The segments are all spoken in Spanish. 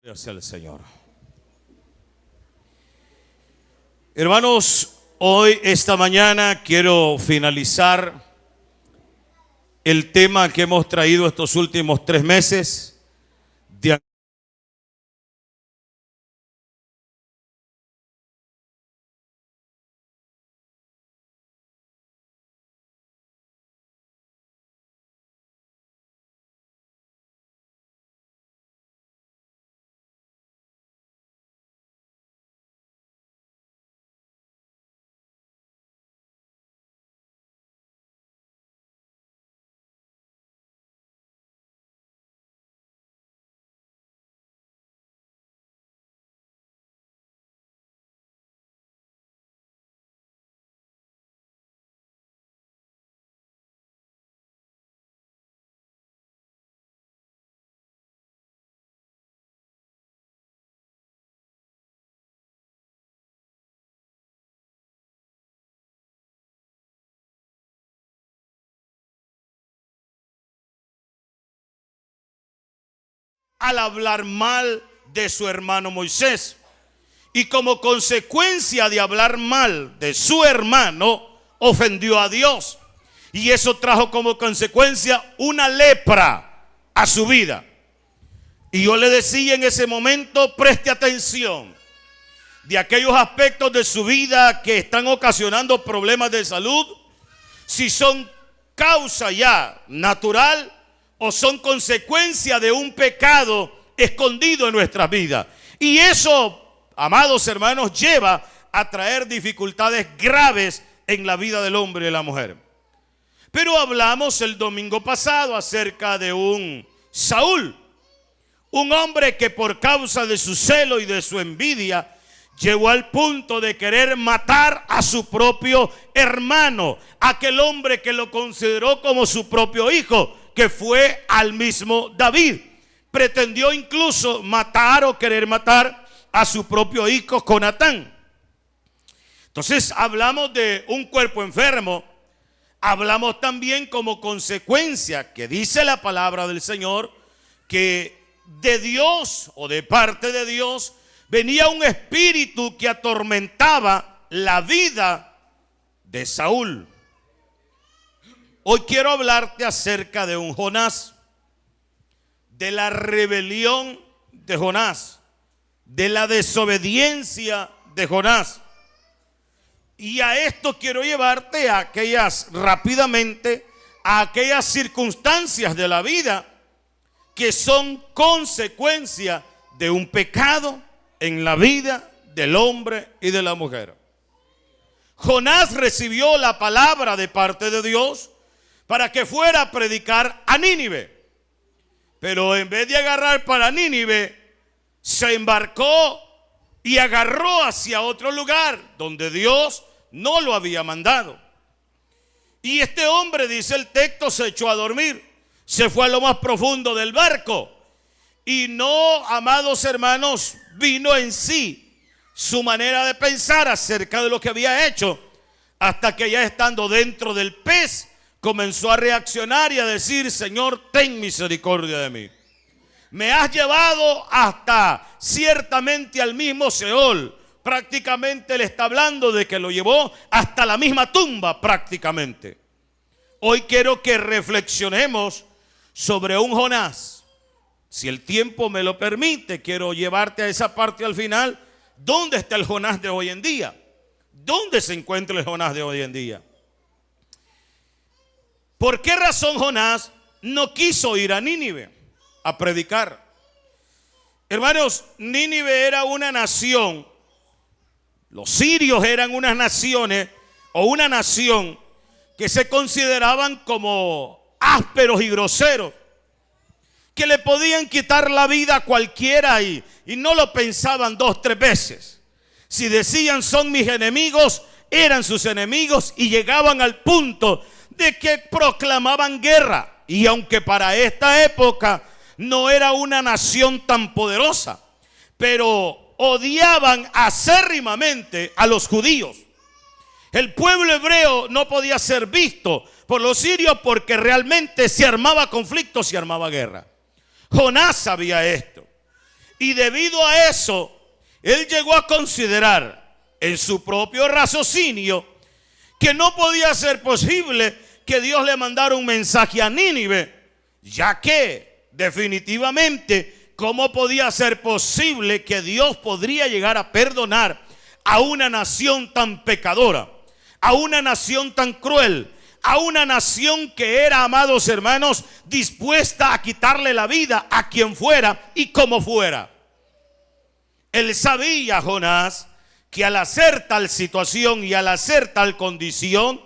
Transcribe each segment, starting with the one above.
Gracias al Señor. Hermanos, esta mañana quiero finalizar el tema que hemos traído estos últimos 3 meses de al hablar mal de su hermano Moisés. Y como consecuencia de hablar mal de su hermano, ofendió a Dios. Y eso trajo como consecuencia una lepra a su vida. Y yo le decía en ese momento, preste atención de aquellos aspectos de su vida que están ocasionando problemas de salud, si son causa ya natural o son consecuencia de un pecado escondido en nuestras vidas. Y eso, amados hermanos, lleva a traer dificultades graves en la vida del hombre y la mujer. Pero hablamos el domingo pasado acerca de un Saúl, un hombre que por causa de su celo y de su envidia llegó al punto de querer matar a su propio hermano, aquel hombre que lo consideró como su propio hijo, que fue al mismo David. Pretendió incluso matar o querer matar a su propio hijo Jonatán. Entonces hablamos de un cuerpo enfermo. Hablamos también como consecuencia que dice la palabra del Señor que de Dios o de parte de Dios venía un espíritu que atormentaba la vida de Saúl. Hoy quiero hablarte acerca de un Jonás, de la rebelión de Jonás, de la desobediencia de Jonás. Y a esto quiero llevarte rápidamente a aquellas circunstancias de la vida que son consecuencia de un pecado en la vida del hombre y de la mujer. Jonás recibió la palabra de parte de Dios para que fuera a predicar a Nínive. Pero en vez de agarrar para Nínive, se embarcó y agarró hacia otro lugar donde Dios no lo había mandado. Y este hombre, dice el texto, se echó a dormir. Se fue a lo más profundo del barco. Y no, amados hermanos, vino en sí su manera de pensar acerca de lo que había hecho, hasta que ya estando dentro del pez, comenzó a reaccionar y a decir: Señor, ten misericordia de mí. Me has llevado hasta ciertamente al mismo Seol. Prácticamente le está hablando de que lo llevó hasta la misma tumba prácticamente. Hoy quiero que reflexionemos sobre un Jonás. Si el tiempo me lo permite, quiero llevarte a esa parte al final. ¿Dónde está el Jonás de hoy en día? ¿Dónde se encuentra el Jonás de hoy en día? ¿Por qué razón Jonás no quiso ir a Nínive a predicar? Hermanos, Nínive era una nación. Los sirios eran unas naciones o una nación que se consideraban como ásperos y groseros, que le podían quitar la vida a cualquiera y no lo pensaban 2, 3 veces. Si decían son mis enemigos, eran sus enemigos y llegaban al punto de que proclamaban guerra. Y aunque para esta época no era una nación tan poderosa, pero odiaban acérrimamente a los judíos. El pueblo hebreo no podía ser visto por los sirios porque realmente se armaba conflicto, se armaba guerra. Jonás sabía esto. Y debido a eso, él llegó a considerar en su propio raciocinio que no podía ser posible que Dios le mandara un mensaje a Nínive, ya que definitivamente, ¿cómo podía ser posible que Dios podría llegar a perdonar a una nación tan pecadora, a una nación tan cruel, a una nación que era, amados hermanos, dispuesta a quitarle la vida a quien fuera y como fuera? Él sabía, Jonás, que al hacer tal situación y al hacer tal condición,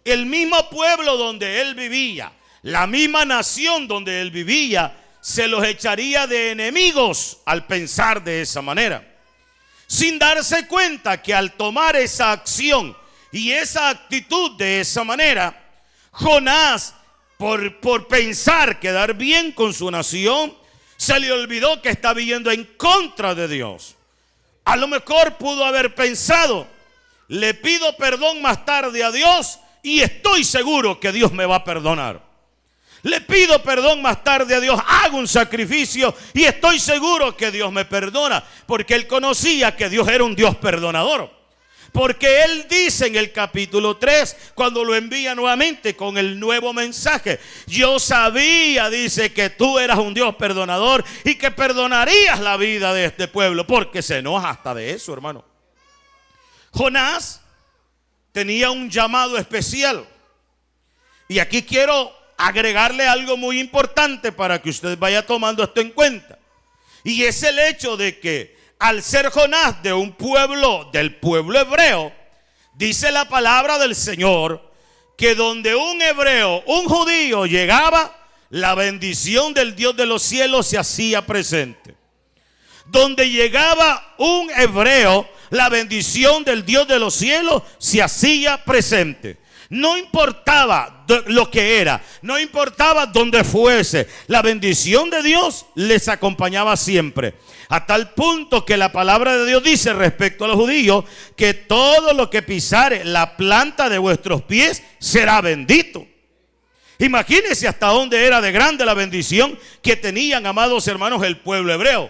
el mismo pueblo donde él vivía, la misma nación donde él vivía, se los echaría de enemigos al pensar de esa manera, sin darse cuenta que al tomar esa acción y esa actitud de esa manera, Jonás, por pensar quedar bien con su nación, se le olvidó que estaba yendo en contra de Dios. A lo mejor pudo haber pensado: le pido perdón más tarde a Dios y estoy seguro que Dios me va a perdonar. Le pido perdón más tarde a Dios, hago un sacrificio y estoy seguro que Dios me perdona, porque él conocía que Dios era un Dios perdonador. Porque él dice en el capítulo 3, cuando lo envía nuevamente con el nuevo mensaje: yo sabía, dice, que tú eras un Dios perdonador y que perdonarías la vida de este pueblo. Porque se enoja hasta de eso, hermano. Jonás tenía un llamado especial. Y aquí quiero agregarle algo muy importante para que usted vaya tomando esto en cuenta. Y es el hecho de que al ser Jonás de un pueblo, del pueblo hebreo, dice la palabra del Señor que donde un hebreo, un judío llegaba, la bendición del Dios de los cielos se hacía presente. Donde llegaba un hebreo, la bendición del Dios de los cielos se hacía presente. No importaba lo que era, no importaba dónde fuese, la bendición de Dios les acompañaba siempre. A tal punto que la palabra de Dios dice respecto a los judíos que todo lo que pisare la planta de vuestros pies será bendito. Imagínense hasta dónde era de grande la bendición que tenían, amados hermanos, el pueblo hebreo.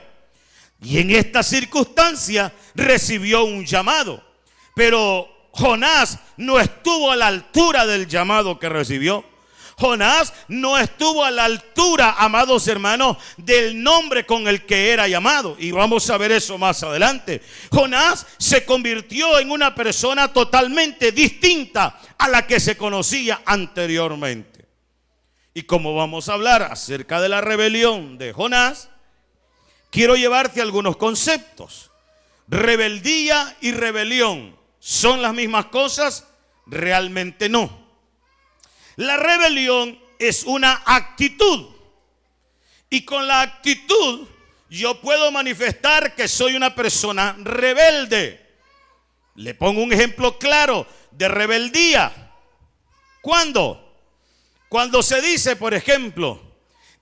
Y en esta circunstancia recibió un llamado, pero Jonás no estuvo a la altura del llamado que recibió. Jonás no estuvo a la altura, amados hermanos, del nombre con el que era llamado. Y vamos a ver eso más adelante. Jonás se convirtió en una persona totalmente distinta a la que se conocía anteriormente. Y como vamos a hablar acerca de la rebelión de Jonás, quiero llevarte algunos conceptos. Rebeldía y rebelión, ¿son las mismas cosas? Realmente no. La rebelión es una actitud. Y con la actitud yo puedo manifestar que soy una persona rebelde. Le pongo un ejemplo claro de rebeldía. ¿Cuándo? Cuando se dice, por ejemplo,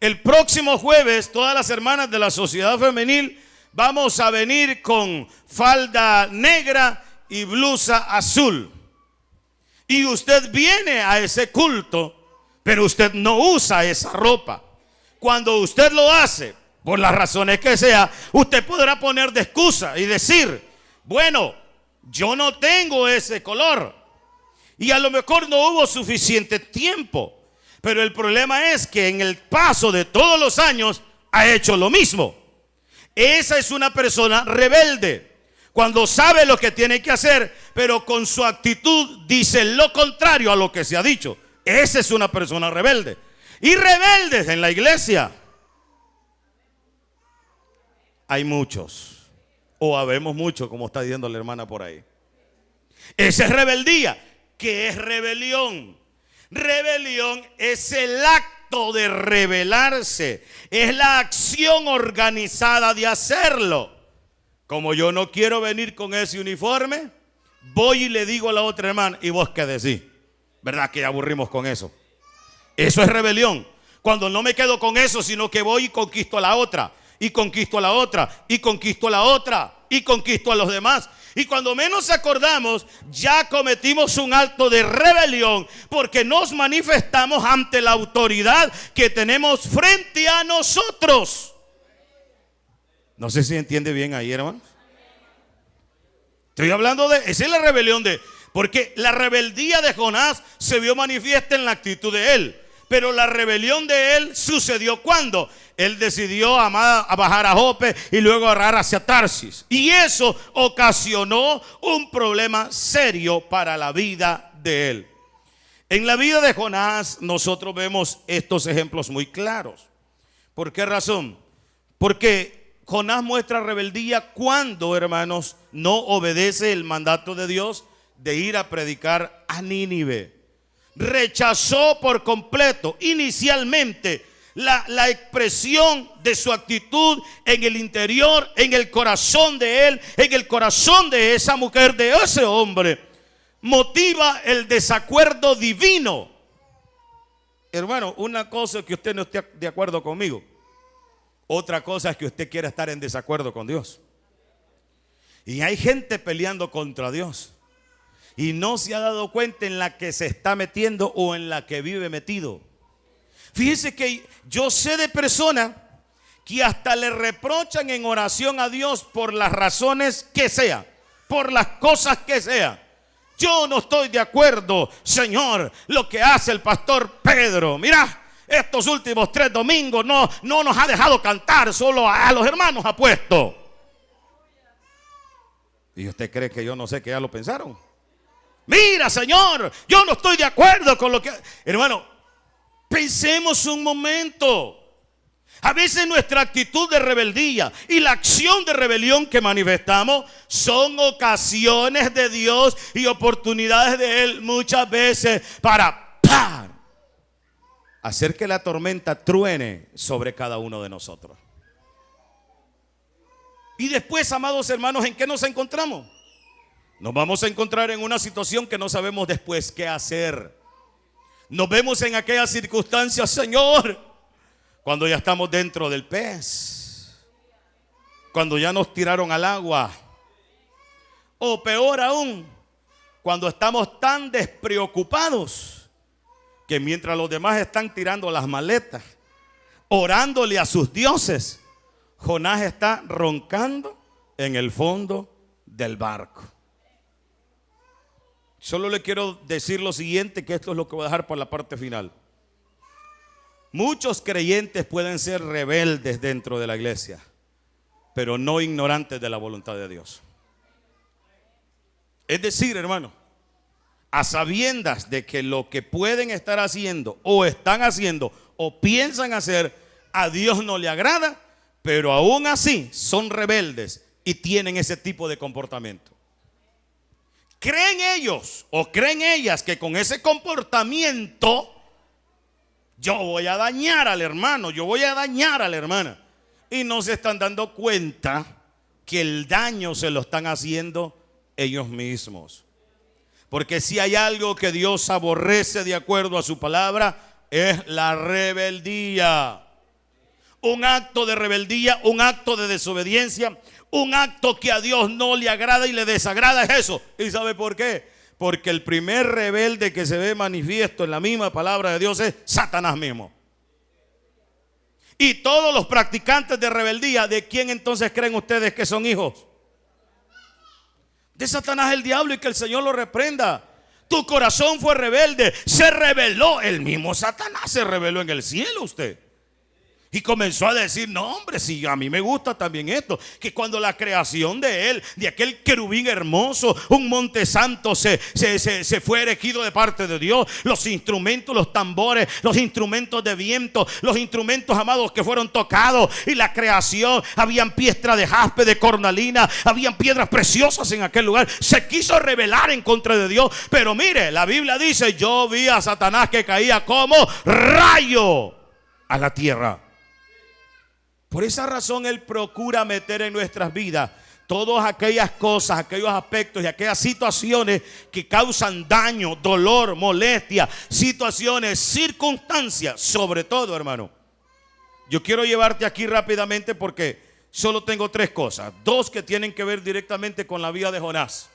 el próximo jueves todas las hermanas de la sociedad femenil vamos a venir con falda negra y blusa azul. Y usted viene a ese culto, pero usted no usa esa ropa. Cuando usted lo hace, por las razones que sea, usted podrá poner de excusa y decir: bueno, yo no tengo ese color. Y a lo mejor no hubo suficiente tiempo. Pero el problema es que en el paso de todos los años ha hecho lo mismo. Esa es una persona rebelde. Cuando sabe lo que tiene que hacer, pero con su actitud dice lo contrario a lo que se ha dicho. Esa es una persona rebelde. Y rebeldes en la iglesia hay muchos. O habemos muchos, como está diciendo la hermana por ahí. Esa es rebeldía. ¿Qué es rebelión? Rebelión es el acto de rebelarse. Es la acción organizada de hacerlo. Como yo no quiero venir con ese uniforme, voy y le digo a la otra hermana: ¿y vos qué decís? ¿Verdad que ya aburrimos con eso? Eso es rebelión. Cuando no me quedo con eso, sino que voy y conquisto a la otra, y conquisto a la otra, y conquisto a la otra, y conquisto a los demás. Y cuando menos acordamos, ya cometimos un acto de rebelión, porque nos manifestamos ante la autoridad que tenemos frente a nosotros. No sé si entiende bien ahí, hermano. Estoy hablando de, esa es la rebelión porque la rebeldía de Jonás se vio manifiesta en la actitud de él. Pero la rebelión de él sucedió cuando él decidió a bajar a Jope y luego agarrar hacia Tarsis. Y eso ocasionó un problema serio para la vida de él. En la vida de Jonás nosotros vemos estos ejemplos muy claros. ¿Por qué razón? Porque Jonás muestra rebeldía cuando, hermanos, no obedece el mandato de Dios de ir a predicar a Nínive. Rechazó por completo inicialmente la expresión de su actitud en el interior, en el corazón de él, en el corazón de esa mujer, de ese hombre. Motiva el desacuerdo divino. Hermano, una cosa es que usted no esté de acuerdo conmigo. Otra cosa es que usted quiera estar en desacuerdo con Dios. Y hay gente peleando contra Dios y no se ha dado cuenta en la que se está metiendo o en la que vive metido. Fíjese que yo sé de personas que hasta le reprochan en oración a Dios por las razones que sea, por las cosas que sea. Yo no estoy de acuerdo, Señor, lo que hace el pastor Pedro. Mira, estos últimos 3 domingos no nos ha dejado cantar, solo a los hermanos ha puesto. ¿Y usted cree que yo no sé que ya lo pensaron? Mira, Señor, yo no estoy de acuerdo con lo que... Hermano, pensemos un momento. A veces nuestra actitud de rebeldía y la acción de rebelión que manifestamos son ocasiones de Dios y oportunidades de Él muchas veces para hacer que la tormenta truene sobre cada uno de nosotros. Y después, amados hermanos, ¿en qué nos encontramos? Nos vamos a encontrar en una situación que no sabemos después qué hacer. Nos vemos en aquellas circunstancias, Señor, cuando ya estamos dentro del pez, cuando ya nos tiraron al agua, o peor aún, cuando estamos tan despreocupados que mientras los demás están tirando las maletas, orándole a sus dioses, Jonás está roncando en el fondo del barco. Solo le quiero decir lo siguiente, que esto es lo que voy a dejar para la parte final. Muchos creyentes pueden ser rebeldes dentro de la iglesia, pero no ignorantes de la voluntad de Dios. Es decir, hermano, a sabiendas de que lo que pueden estar haciendo o están haciendo o piensan hacer a Dios no le agrada, pero aún así son rebeldes y tienen ese tipo de comportamiento. ¿Creen ellos o creen ellas que con ese comportamiento yo voy a dañar al hermano, yo voy a dañar a la hermana? Y no se están dando cuenta que el daño se lo están haciendo ellos mismos. Porque si hay algo que Dios aborrece de acuerdo a su palabra, es la rebeldía. Un acto de rebeldía, un acto de desobediencia, un acto que a Dios no le agrada y le desagrada es eso. ¿Y sabe por qué? Porque el primer rebelde que se ve manifiesto en la misma palabra de Dios es Satanás mismo. Y todos los practicantes de rebeldía, ¿de quién entonces creen ustedes que son hijos? De Satanás, el diablo, y que el Señor lo reprenda. Tu corazón fue rebelde, se rebeló. El mismo Satanás se rebeló en el cielo, usted. Y comenzó a decir, no hombre, si a mí me gusta también esto, que cuando la creación de él, de aquel querubín hermoso, un monte santo se fue erigido de parte de Dios, los instrumentos, los tambores, los instrumentos de viento, los instrumentos, amados, que fueron tocados, y la creación, habían piedras de jaspe, de cornalina, habían piedras preciosas en aquel lugar. Se quiso rebelar en contra de Dios, pero mire, la Biblia dice, yo vi a Satanás que caía como rayo a la tierra. Por esa razón Él procura meter en nuestras vidas todas aquellas cosas, aquellos aspectos y aquellas situaciones que causan daño, dolor, molestia, situaciones, circunstancias. Sobre todo, hermano, yo quiero llevarte aquí rápidamente porque solo tengo 3 cosas. 2 que tienen que ver directamente con la vida de Jonás.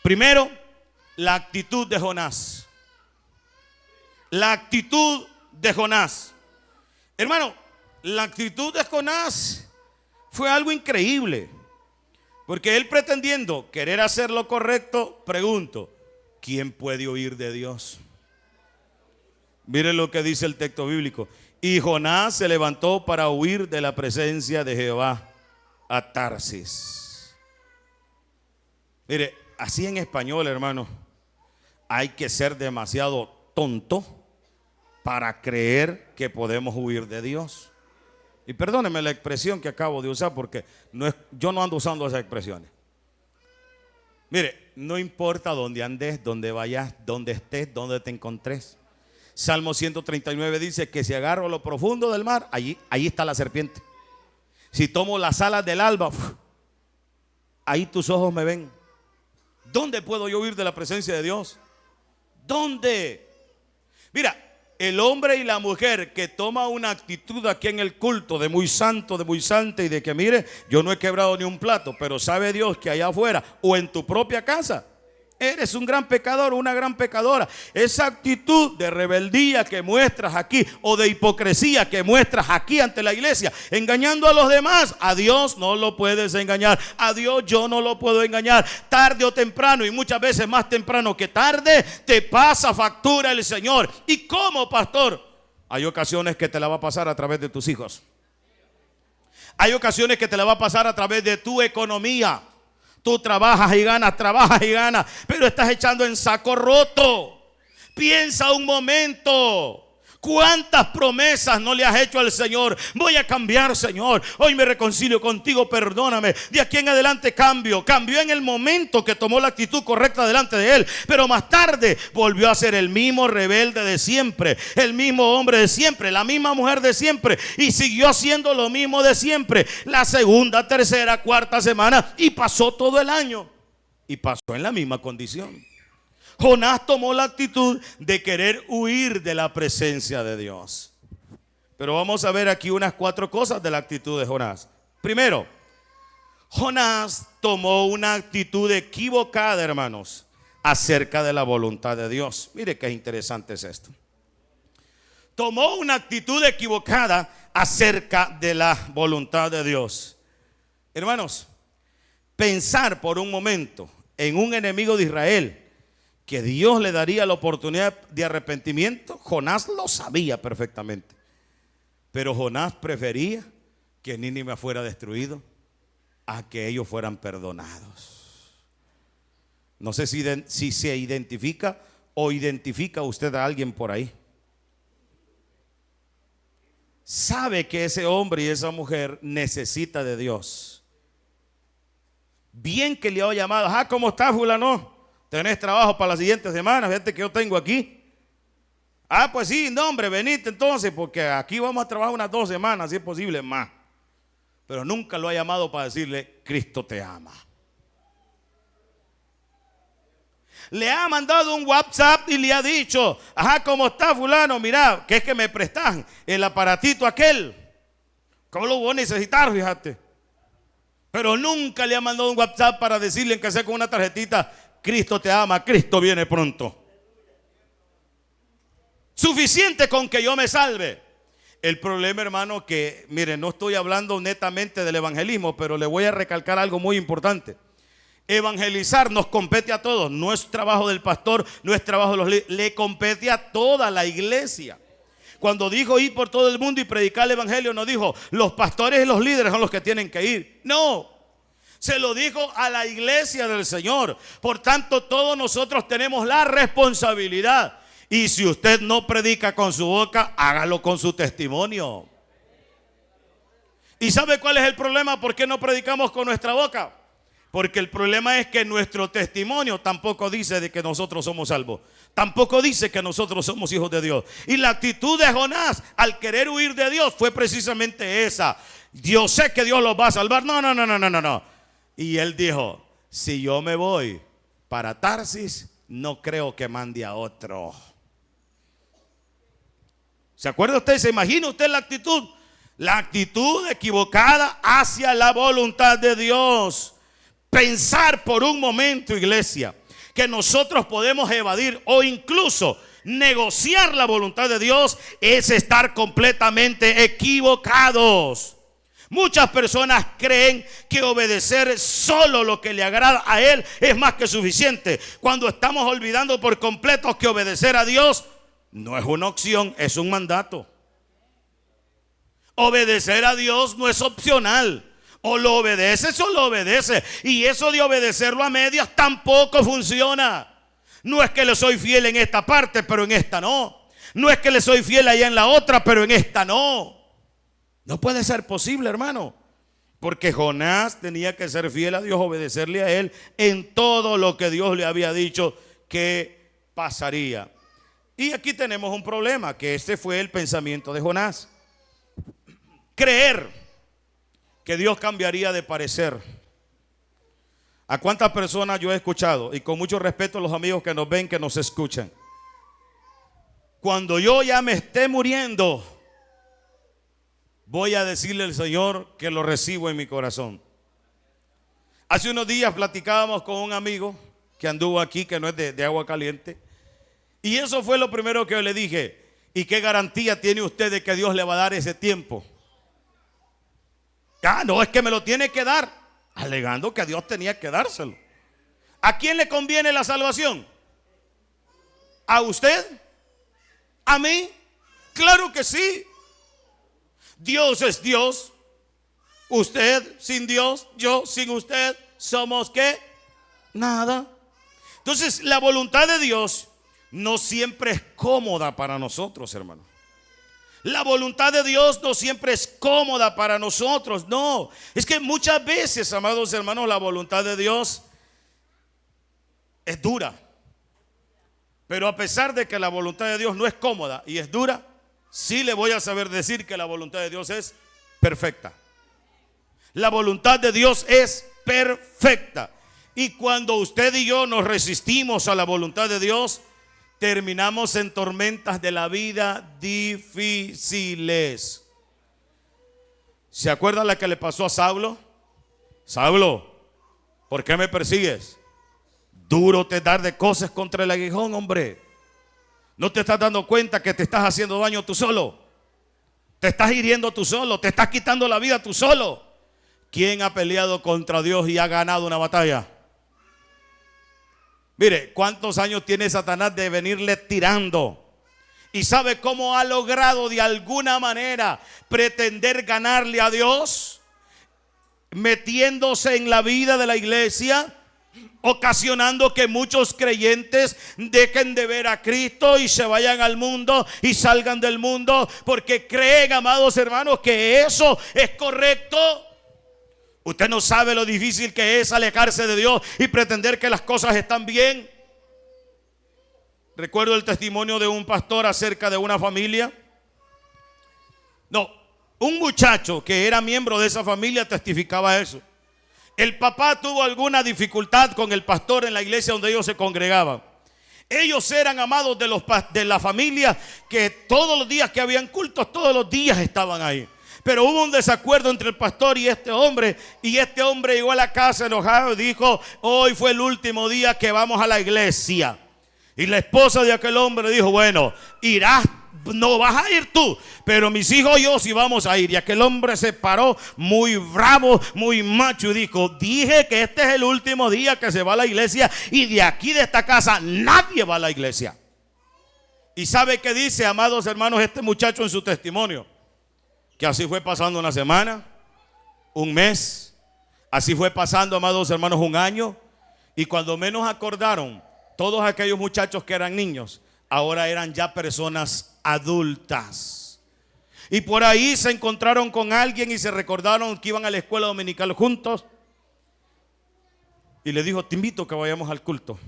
Primero, la actitud de Jonás. La actitud de Jonás. Hermano, la actitud de Jonás Fue algo increíble. Porque él, pretendiendo querer hacer lo correcto, pregunto, ¿quién puede huir de Dios? Miren lo que dice el texto bíblico. Y Jonás se levantó para huir de la presencia de Jehová a Tarsis. Mire, así en español, hermano, hay que ser demasiado tonto para creer que podemos huir de Dios. Y perdóneme la expresión que acabo de usar, porque yo no ando usando esas expresiones. Mire, no importa dónde andes, dónde vayas, dónde estés, dónde te encontres. Salmo 139 dice que si agarro lo profundo del mar, ahí está la serpiente. Si tomo las alas del alba, ahí tus ojos me ven. ¿Dónde puedo yo huir de la presencia de Dios? ¿Dónde? Mira, el hombre y la mujer que toma una actitud aquí en el culto de muy santo, de muy santa, y de que mire, yo no he quebrado ni un plato, pero sabe Dios que allá afuera o en tu propia casa eres un gran pecador o una gran pecadora. Esa actitud de rebeldía que muestras aquí, o de hipocresía que muestras aquí ante la iglesia, engañando a los demás, a Dios no lo puedes engañar. A Dios yo no lo puedo engañar. Tarde o temprano, y muchas veces más temprano que tarde, te pasa factura el Señor. ¿Y cómo, pastor? Hay ocasiones que te la va a pasar a través de tus hijos. Hay ocasiones que te la va a pasar a través de tu economía. Tú trabajas y ganas, pero estás echando en saco roto. Piensa un momento. ¿Cuántas promesas no le has hecho al Señor? Voy a cambiar, Señor. Hoy me reconcilio contigo, perdóname. De aquí en adelante cambio. Cambió en el momento que tomó la actitud correcta delante de Él. Pero más tarde volvió a ser el mismo rebelde de siempre. El mismo hombre de siempre. La misma mujer de siempre. Y siguió haciendo lo mismo de siempre. La segunda, tercera, cuarta semana. Y pasó todo el año. Y pasó en la misma condición. Jonás tomó la actitud de querer huir de la presencia de Dios. Pero vamos a ver aquí unas 4 cosas de la actitud de Jonás. Primero, Jonás tomó una actitud equivocada, hermanos, acerca de la voluntad de Dios. Mire qué interesante es esto. Tomó una actitud equivocada acerca de la voluntad de Dios. Hermanos, pensar por un momento en un enemigo de Israel, que Dios le daría la oportunidad de arrepentimiento, Jonás lo sabía perfectamente. Pero Jonás prefería que Nínive fuera destruido a que ellos fueran perdonados. No sé si se identifica o identifica usted a alguien por ahí. Sabe que ese hombre y esa mujer necesita de Dios. Bien que le ha llamado, ¿cómo está, fulano? ¿Tenés trabajo para la siguiente semana? Fíjate que yo tengo aquí. Pues sí, no, hombre, venite entonces, porque aquí vamos a trabajar unas 2 semanas, si es posible más. Pero nunca lo ha llamado para decirle, Cristo te ama. Le ha mandado un WhatsApp y le ha dicho, ¿cómo está, fulano? Mira, que es que me prestan el aparatito aquel. ¿Cómo lo voy a necesitar? Fíjate. Pero nunca le ha mandado un WhatsApp para decirle que sea con una tarjetita, Cristo te ama, Cristo viene pronto. Suficiente con que yo me salve. El problema, hermano, que mire, no estoy hablando netamente del evangelismo, pero le voy a recalcar algo muy importante. Evangelizar nos compete a todos. No es trabajo del pastor, no es trabajo de los líderes, le compete a toda la iglesia. Cuando dijo ir por todo el mundo y predicar el evangelio, no dijo los pastores y los líderes son los que tienen que ir. No. Se lo dijo a la iglesia del Señor. Por tanto, todos nosotros tenemos la responsabilidad. Y si usted no predica con su boca, hágalo con su testimonio. ¿Y sabe cuál es el problema? ¿Por qué no predicamos con nuestra boca? Porque el problema es que nuestro testimonio tampoco dice de que nosotros somos salvos. Tampoco dice que nosotros somos hijos de Dios. Y la actitud de Jonás al querer huir de Dios fue precisamente esa. Yo sé que Dios los va a salvar. No. Y él dijo, si yo me voy para Tarsis, no creo que mande a otro. ¿Se acuerda usted? ¿Se imagina usted la actitud? La actitud equivocada hacia la voluntad de Dios. Pensar por un momento, iglesia, que nosotros podemos evadir o incluso negociar la voluntad de Dios es estar completamente equivocados. Muchas personas creen que obedecer solo lo que le agrada a Él es más que suficiente, cuando estamos olvidando por completo que obedecer a Dios no es una opción, es un mandato. Obedecer a Dios no es opcional. O lo obedeces o lo obedeces. Y eso de obedecerlo a medias tampoco funciona. No es que le soy fiel en esta parte, pero en esta no. No es que le soy fiel allá en la otra, pero en esta no. No puede ser posible, hermano. Porque Jonás tenía que ser fiel a Dios, obedecerle a Él en todo lo que Dios le había dicho que pasaría. Y aquí tenemos un problema, que este fue el pensamiento de Jonás. Creer que Dios cambiaría de parecer. ¿A cuántas personas yo he escuchado? Y con mucho respeto a los amigos que nos ven, que nos escuchan. Cuando yo ya me esté muriendo, voy a decirle al Señor que lo recibo en mi corazón. Hace unos días platicábamos con un amigo que anduvo aquí, que no es de Agua Caliente. Y eso fue lo primero que yo le dije. ¿Y qué garantía tiene usted de que Dios le va a dar ese tiempo? Ah, no, es que me lo tiene que dar. Alegando que Dios tenía que dárselo. ¿A quién le conviene la salvación? ¿A usted? ¿A mí? Claro que sí. Dios es Dios. Usted sin Dios, yo sin usted, somos ¿qué? Nada. Entonces, la voluntad de Dios no siempre es cómoda para nosotros, hermano. La voluntad de Dios no siempre es cómoda para nosotros, no. Es que muchas veces, amados hermanos, la voluntad de Dios es dura. Pero a pesar de que la voluntad de Dios no es cómoda y es dura, sí le voy a saber decir que la voluntad de Dios es perfecta. La voluntad de Dios es perfecta. Y cuando usted y yo nos resistimos a la voluntad de Dios, terminamos en tormentas de la vida difíciles. ¿Se acuerda la que le pasó a Saulo? Saulo, ¿por qué me persigues? Duro te dar de cosas contra el aguijón, hombre. ¿No te estás dando cuenta que te estás haciendo daño tú solo? Te estás hiriendo tú solo, te estás quitando la vida tú solo. ¿Quién ha peleado contra Dios y ha ganado una batalla? Mire, ¿cuántos años tiene Satanás de venirle tirando? ¿Y sabe cómo ha logrado de alguna manera pretender ganarle a Dios? Metiéndose en la vida de la iglesia, ocasionando que muchos creyentes dejen de ver a Cristo y se vayan al mundo y salgan del mundo porque creen, amados hermanos, que eso es correcto. Usted no sabe lo difícil que es alejarse de Dios y pretender que las cosas están bien. Recuerdo el testimonio de un pastor acerca de una familia. No, un muchacho que era miembro de esa familia testificaba eso. El papá tuvo alguna dificultad con el pastor en la iglesia donde ellos se congregaban. Ellos eran amados de la familia, que todos los días que habían cultos, todos los días estaban ahí. Pero hubo un desacuerdo entre el pastor y este hombre llegó a la casa enojado y dijo: hoy fue el último día que vamos a la iglesia. Y la esposa de aquel hombre dijo: bueno, irás, no vas a ir tú, pero mis hijos y yo sí vamos a ir. Y aquel hombre se paró muy bravo, muy macho, y dijo: dije que este es el último día que se va a la iglesia, y de aquí de esta casa nadie va a la iglesia. Y ¿sabe qué dice, amados hermanos, este muchacho en su testimonio? Que así fue pasando una semana, un mes, así fue pasando, amados hermanos, un año. Y cuando menos acordaron, todos aquellos muchachos que eran niños, ahora eran ya personas adultas. Y por ahí se encontraron con alguien y se recordaron que iban a la escuela dominical juntos. Y le dijo: te invito a que vayamos al culto.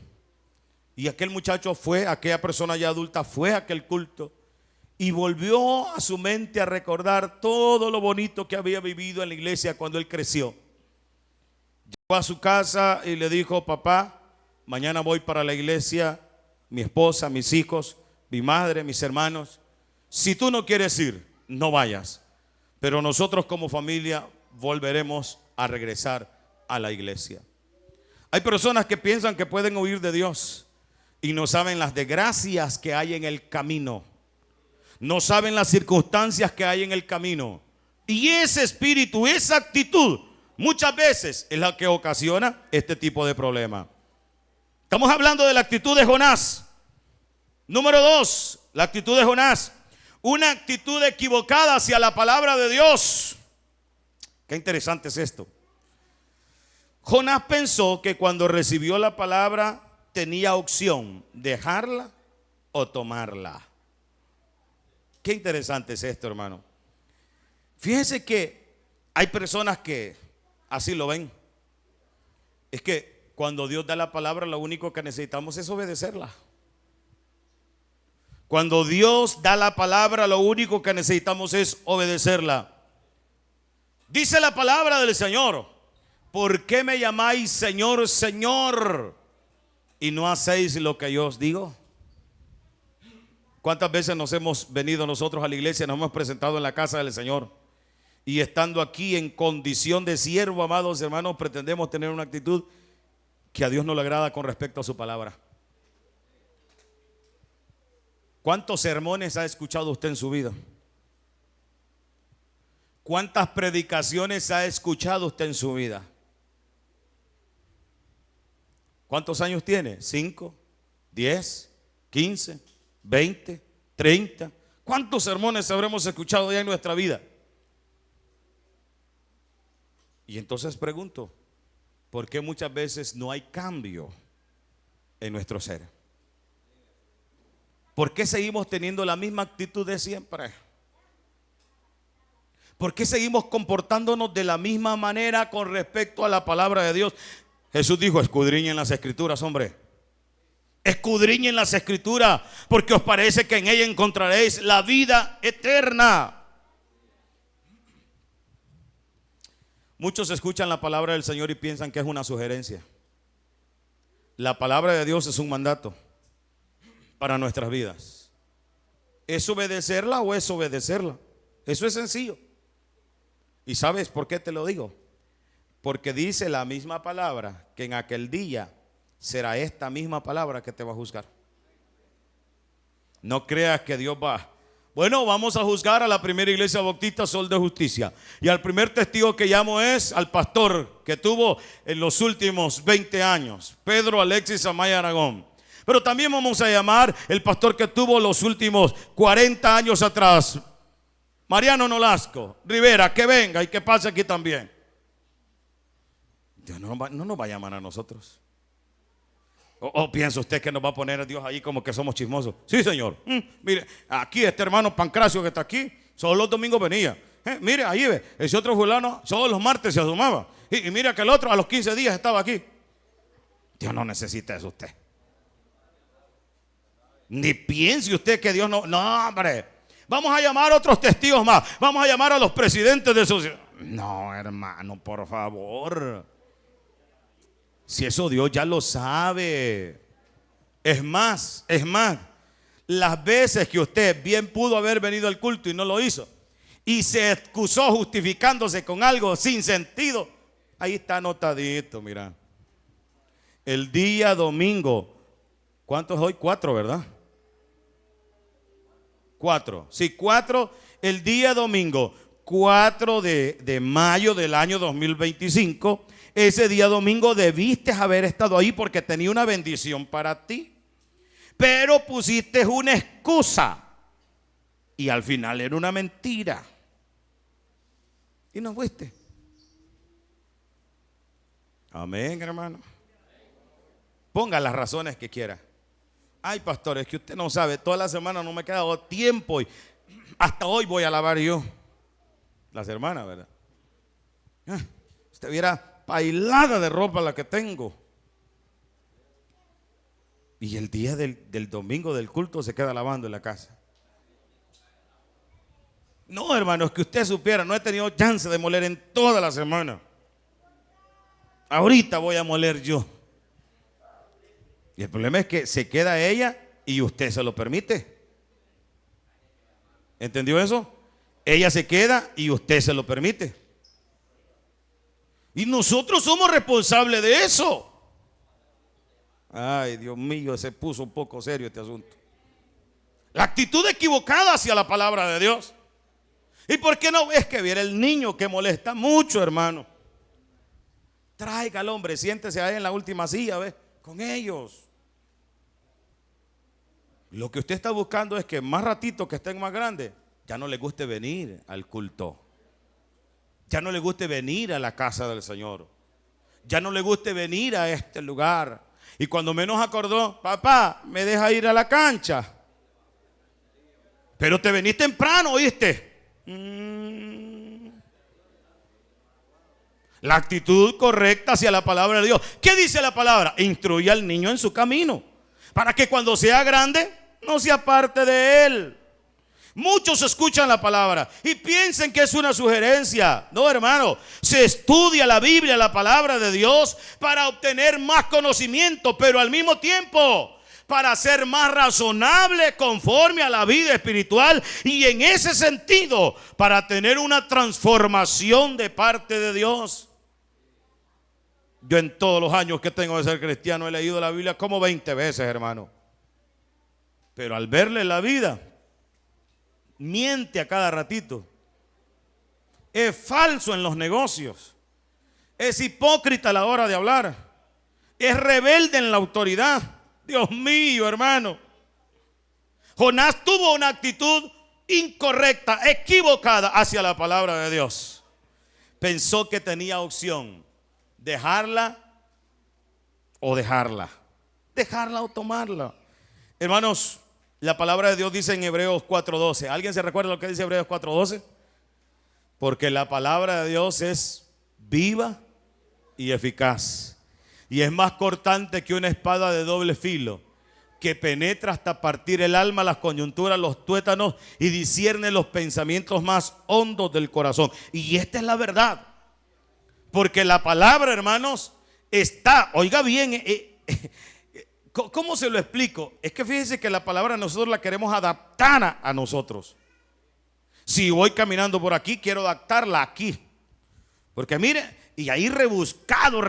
Y aquel muchacho fue, aquella persona ya adulta fue a aquel culto. Y volvió a su mente a recordar todo lo bonito que había vivido en la iglesia cuando él creció. Llegó a su casa y le dijo: papá, mañana voy para la iglesia, mi esposa, mis hijos, mi madre, mis hermanos. Si tú no quieres ir, no vayas. Pero nosotros como familia volveremos a regresar a la iglesia. Hay personas que piensan que pueden huir de Dios y no saben las desgracias que hay en el camino. No saben las circunstancias que hay en el camino. Y ese espíritu, esa actitud, muchas veces es la que ocasiona este tipo de problema. Estamos hablando de la actitud de Jonás. Número 2, la actitud de Jonás. Una actitud equivocada hacia la palabra de Dios. Qué interesante es esto. Jonás pensó que cuando recibió la palabra tenía opción, dejarla o tomarla. Qué interesante es esto, hermano. Fíjense que hay personas que así lo ven. Es que cuando Dios da la palabra, lo único que necesitamos es obedecerla. Cuando Dios da la palabra, lo único que necesitamos es obedecerla. Dice la palabra del Señor: ¿por qué me llamáis Señor, Señor, y no hacéis lo que yo os digo? ¿Cuántas veces nos hemos venido nosotros a la iglesia, nos hemos presentado en la casa del Señor, y estando aquí en condición de siervo, amados hermanos, pretendemos tener una actitud que a Dios no le agrada con respecto a su palabra? ¿Cuántos sermones ha escuchado usted en su vida? ¿Cuántas predicaciones ha escuchado usted en su vida? ¿Cuántos años tiene? ¿5, 10, 15, 20, 30? ¿Cuántos sermones habremos escuchado ya en nuestra vida? Y entonces pregunto, ¿por qué muchas veces no hay cambio en nuestro ser? ¿Por qué seguimos teniendo la misma actitud de siempre? ¿Por qué seguimos comportándonos de la misma manera con respecto a la palabra de Dios? Jesús dijo: escudriñen las escrituras, hombre. Escudriñen las escrituras, porque os parece que en ella encontraréis la vida eterna. Muchos escuchan la palabra del Señor y piensan que es una sugerencia. La palabra de Dios es un mandato para nuestras vidas. ¿Es obedecerla o es obedecerla? Eso es sencillo. ¿Y sabes por qué te lo digo? Porque dice la misma palabra que en aquel día será esta misma palabra que te va a juzgar. No creas que Dios va: bueno, vamos a juzgar a la primera iglesia bautista Sol de Justicia, y al primer testigo que llamo es al pastor que tuvo en los últimos 20 años, Pedro Alexis Amaya Aragón. Pero también vamos a llamar el pastor que tuvo los últimos 40 años atrás, Mariano Nolasco Rivera, que venga y que pase aquí también. Dios no nos va a llamar a nosotros. ¿O piensa usted que nos va a poner a Dios ahí como que somos chismosos? Sí, señor. Mire, aquí este hermano Pancracio que está aquí, solo los domingos venía. Mire, ahí ve, ese otro fulano solo los martes se asomaba. Y mire que el otro a los 15 días estaba aquí. Dios no necesita eso usted. Ni piense usted que Dios no. No, hombre. Vamos a llamar a otros testigos más. Vamos a llamar a los presidentes de sociedad. No, hermano, por favor. Si eso Dios ya lo sabe. Es más, las veces que usted bien pudo haber venido al culto y no lo hizo, y se excusó justificándose con algo sin sentido, ahí está anotadito, mira. El día domingo, ¿cuántos hoy? 4, ¿verdad? 4, sí, 4, el día domingo 4 de mayo del año 2025. Ese día domingo debiste haber estado ahí porque tenía una bendición para ti, pero pusiste una excusa y al final era una mentira y no fuiste. Amén, hermano. Ponga las razones que quiera. Ay, pastor, es que usted no sabe, toda la semana no me ha quedado tiempo y hasta hoy voy a lavar yo. Las hermanas, ¿verdad? Usted viera pailada de ropa la que tengo. Y el día del domingo del culto se queda lavando en la casa. No, hermano, es que usted supiera, no he tenido chance de moler en toda la semana. Ahorita voy a moler yo. Y el problema es que se queda ella y usted se lo permite. ¿Entendió eso? Ella se queda y usted se lo permite. Y nosotros somos responsables de eso. Ay, Dios mío, se puso un poco serio este asunto. La actitud equivocada hacia la palabra de Dios. ¿Y por qué no? Es que viene el niño que molesta mucho, hermano. Traiga al hombre, siéntese ahí en la última silla, ¿ves? Con ellos. Lo que usted está buscando es que más ratito que estén más grandes, ya no le guste venir al culto. Ya no le guste venir a la casa del Señor. Ya no le guste venir a este lugar. Y cuando menos acordó, papá, me deja ir a la cancha. Pero te venís temprano, ¿oíste? La actitud correcta hacia la palabra de Dios. ¿Qué dice la palabra? Instruye al niño en su camino, para que cuando sea grande no se aparte de él. Muchos escuchan la palabra y piensan que es una sugerencia. No, hermano, se estudia la Biblia, la palabra de Dios, para obtener más conocimiento, pero al mismo tiempo para ser más razonable conforme a la vida espiritual, y en ese sentido para tener una transformación de parte de Dios. Yo en todos los años que tengo de ser cristiano he leído la Biblia como 20 veces, hermano. Pero al verle la vida, miente a cada ratito, es falso en los negocios, es hipócrita a la hora de hablar, es rebelde en la autoridad. Dios mío, hermano. Jonás tuvo una actitud incorrecta, equivocada hacia la palabra de Dios. Pensó que tenía opción: dejarla o dejarla, dejarla o tomarla. Hermanos, la palabra de Dios dice en Hebreos 4:12. ¿Alguien se recuerda lo que dice Hebreos 4:12? Porque la palabra de Dios es viva y eficaz, y es más cortante que una espada de doble filo, que penetra hasta partir el alma, las coyunturas, los tuétanos, y discierne los pensamientos más hondos del corazón. Y esta es la verdad, porque la palabra, hermanos, está, oiga bien, ¿cómo se lo explico? Es que fíjense que la palabra nosotros la queremos adaptar a nosotros. Si voy caminando por aquí, quiero adaptarla aquí, porque mire, y ahí rebuscado,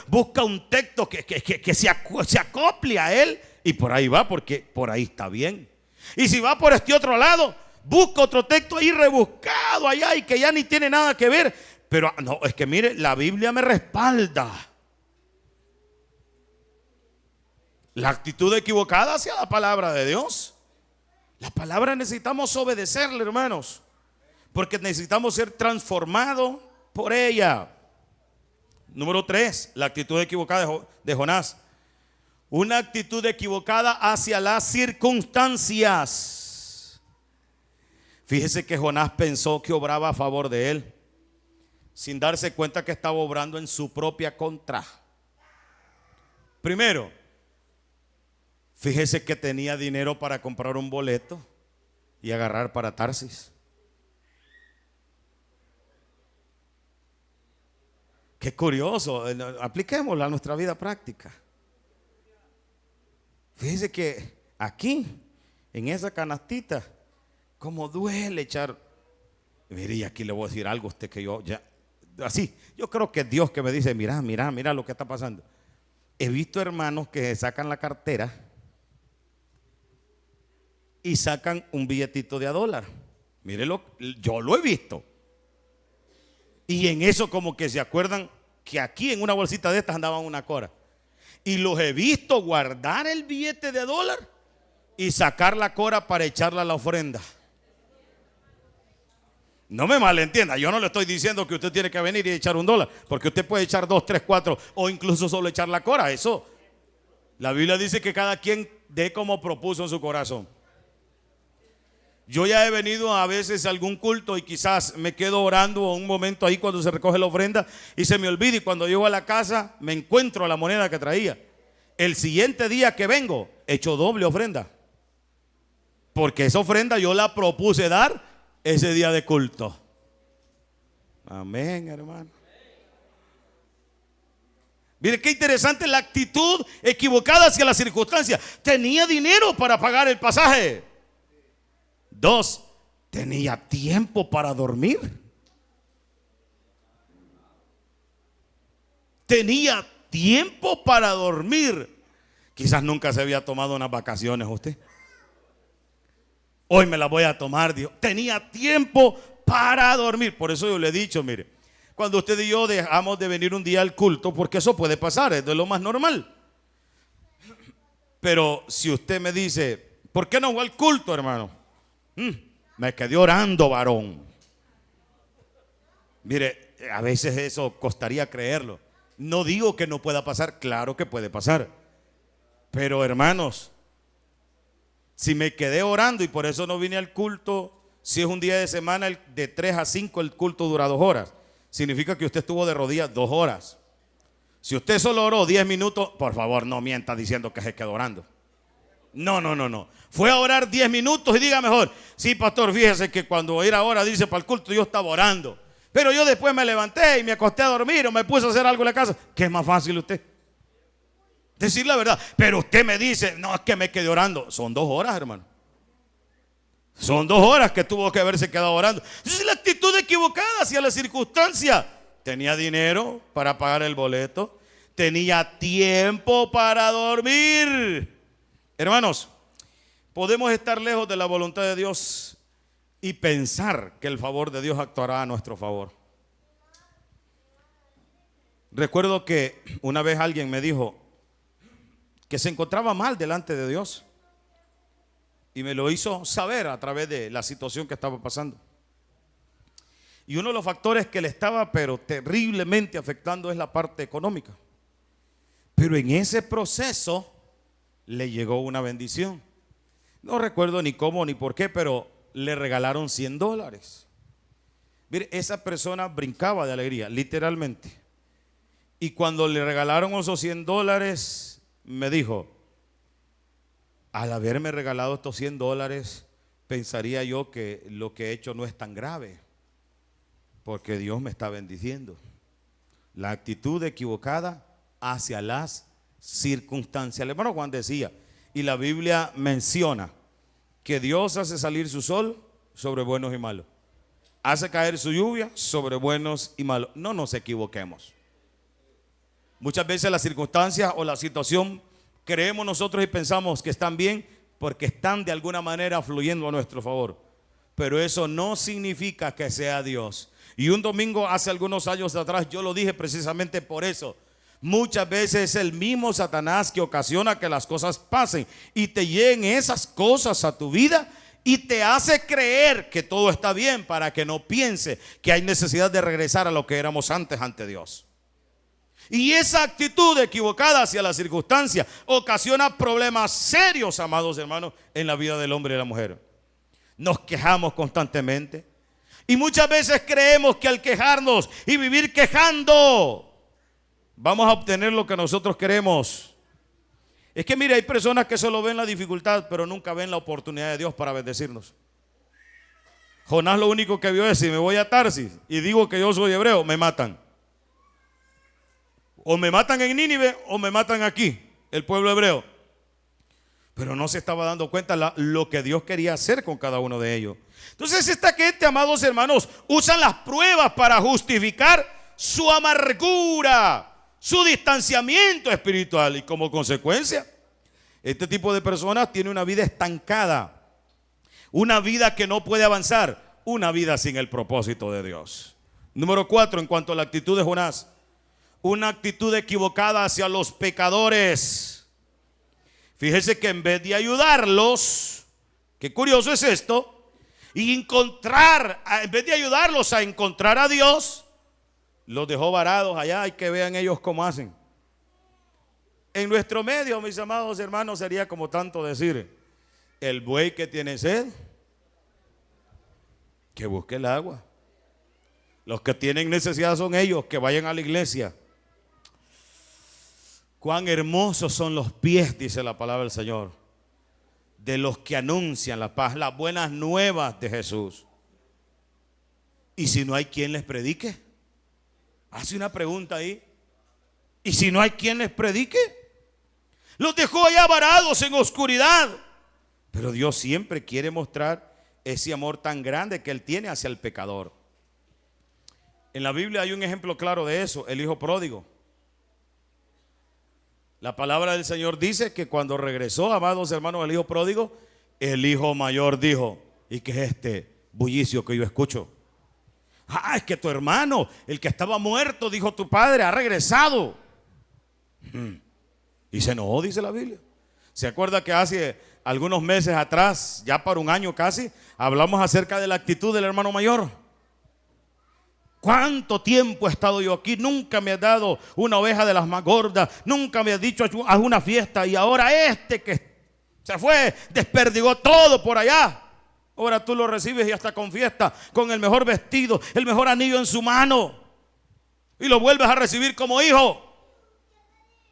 busca un texto que se acople a él, y por ahí va, porque por ahí está bien. Y si va por este otro lado, busca otro texto ahí rebuscado allá y que ya ni tiene nada que ver. Pero no, es que mire, la Biblia me respalda. La actitud equivocada hacia la palabra de Dios. La palabra necesitamos obedecerle, hermanos, porque necesitamos ser transformados por ella. Número 3, la actitud equivocada de Jonás. Una actitud equivocada hacia las circunstancias. Fíjese que Jonás pensó que obraba a favor de él, sin darse cuenta que estaba obrando en su propia contra. Primero, fíjese que tenía dinero para comprar un boleto y agarrar para Tarsis. Qué curioso, apliquémoslo a nuestra vida práctica. Fíjese que aquí, en esa canastita, como duele echar. Mire, y aquí le voy a decir algo a usted que yo ya, así, yo creo que es Dios que me dice, mira lo que está pasando. He visto hermanos que sacan la cartera y sacan un billetito de $1. Mírelo, yo lo he visto. Y en eso como que se acuerdan que aquí en una bolsita de estas andaban una cora. Y los he visto guardar el billete de $1 y sacar la cora para echarla a la ofrenda. No me malentienda, yo no le estoy diciendo que usted tiene que venir y echar $1, porque usted puede echar 2, 3, 4 o incluso solo echar la cora. Eso, la Biblia dice que cada quien dé como propuso en su corazón. Yo ya he venido a veces a algún culto y quizás me quedo orando un momento ahí cuando se recoge la ofrenda y se me olvida, y cuando llego a la casa me encuentro la moneda que traía. El siguiente día que vengo, echo doble ofrenda, porque esa ofrenda yo la propuse dar ese día de culto. Amén, hermano. Mire qué interesante la actitud equivocada hacia las circunstancias. Tenía dinero para pagar el pasaje. 2, tenía tiempo para dormir. Tenía tiempo para dormir. Quizás nunca se había tomado unas vacaciones usted. Hoy me las voy a tomar, Dios. Tenía tiempo para dormir. Por eso yo le he dicho, mire, cuando usted y yo dejamos de venir un día al culto, porque eso puede pasar, es de lo más normal. Pero si usted me dice, ¿por qué no fue al culto, hermano? Me quedé orando, varón. Mire, a veces eso costaría creerlo. No digo que no pueda pasar, claro que puede pasar. Pero hermanos, si me quedé orando y por eso no vine al culto, si es un día de semana, de 3 a 5 el culto dura 2 horas. Significa que usted estuvo de rodillas 2 horas. Si usted solo oró 10 minutos, por favor no mienta diciendo que se quedó orando. No. Fue a orar 10 minutos y diga mejor, sí, pastor, fíjese que cuando era hora, dice, para el culto yo estaba orando. Pero yo después me levanté y me acosté a dormir o me puse a hacer algo en la casa. ¿Qué es más fácil usted? Decir la verdad. Pero usted me dice, no, es que me quedé orando. Son 2 horas, hermano. Son 2 horas que tuvo que haberse quedado orando. Esa es la actitud equivocada hacia la circunstancia. Tenía dinero para pagar el boleto. Tenía tiempo para dormir. Hermanos, podemos estar lejos de la voluntad de Dios y pensar que el favor de Dios actuará a nuestro favor. Recuerdo que una vez alguien me dijo que se encontraba mal delante de Dios y me lo hizo saber a través de la situación que estaba pasando. Y uno de los factores que le estaba pero terriblemente afectando es la parte económica. Pero en ese proceso le llegó una bendición. No recuerdo ni cómo ni por qué, pero le regalaron $100. Mire, esa persona brincaba de alegría, literalmente. Y cuando le regalaron esos $100, me dijo, al haberme regalado estos $100, pensaría yo que lo que he hecho no es tan grave, porque Dios me está bendiciendo. La actitud equivocada hacia las circunstancias. El hermano Juan decía, y la Biblia menciona que Dios hace salir su sol sobre buenos y malos, hace caer su lluvia sobre buenos y malos. No nos equivoquemos. Muchas veces las circunstancias o la situación creemos nosotros y pensamos que están bien porque están de alguna manera fluyendo a nuestro favor, pero eso no significa que sea Dios. Y un domingo hace algunos años atrás yo lo dije precisamente por eso. Muchas veces es el mismo Satanás que ocasiona que las cosas pasen y te lleguen esas cosas a tu vida y te hace creer que todo está bien para que no piense que hay necesidad de regresar a lo que éramos antes ante Dios. Y esa actitud equivocada hacia la circunstancia ocasiona problemas serios, amados hermanos, en la vida del hombre y la mujer. Nos quejamos constantemente y muchas veces creemos que al quejarnos y vivir quejando vamos a obtener lo que nosotros queremos. Es que mire, hay personas que solo ven la dificultad, pero nunca ven la oportunidad de Dios para bendecirnos. Jonás lo único que vio es, si me voy a Tarsis y digo que yo soy hebreo, me matan. O me matan en Nínive o me matan aquí, el pueblo hebreo. Pero no se estaba dando cuenta lo que Dios quería hacer con cada uno de ellos. Entonces esta gente, amados hermanos, usan las pruebas para justificar su amargura, su distanciamiento espiritual, y como consecuencia este tipo de personas tiene una vida estancada, una vida que no puede avanzar, una vida sin el propósito de Dios. Número 4, en cuanto a la actitud de Jonás, una actitud equivocada hacia los pecadores. Fíjese que en vez de ayudarlos, qué curioso es esto, y en vez de ayudarlos a encontrar a Dios, los dejó varados allá y que vean ellos cómo hacen. En nuestro medio, mis amados hermanos, sería como tanto decir, el buey que tiene sed, que busque el agua. Los que tienen necesidad son ellos, que vayan a la iglesia. Cuán hermosos son los pies, dice la palabra del Señor, de los que anuncian la paz, las buenas nuevas de Jesús. Y si no hay quien les predique, hace una pregunta ahí. ¿Y si no hay quien les predique? Los dejó allá varados en oscuridad. Pero Dios siempre quiere mostrar ese amor tan grande que Él tiene hacia el pecador. En la Biblia hay un ejemplo claro de eso, el hijo pródigo. La palabra del Señor dice que cuando regresó, amados hermanos, el hijo pródigo, el hijo mayor dijo, ¿y qué es este bullicio que yo escucho? Es que tu hermano, el que estaba muerto, dijo tu padre, ha regresado. Y se enojó, dice la Biblia. ¿Se acuerda que hace algunos meses atrás, ya para un año casi, hablamos acerca de la actitud del hermano mayor? ¿Cuánto tiempo he estado yo aquí? Nunca me has dado una oveja de las más gordas, nunca me has dicho haz una fiesta, y ahora este que se fue, desperdigó todo por allá. Ahora tú lo recibes y hasta con fiesta, con el mejor vestido, el mejor anillo en su mano, y lo vuelves a recibir como hijo.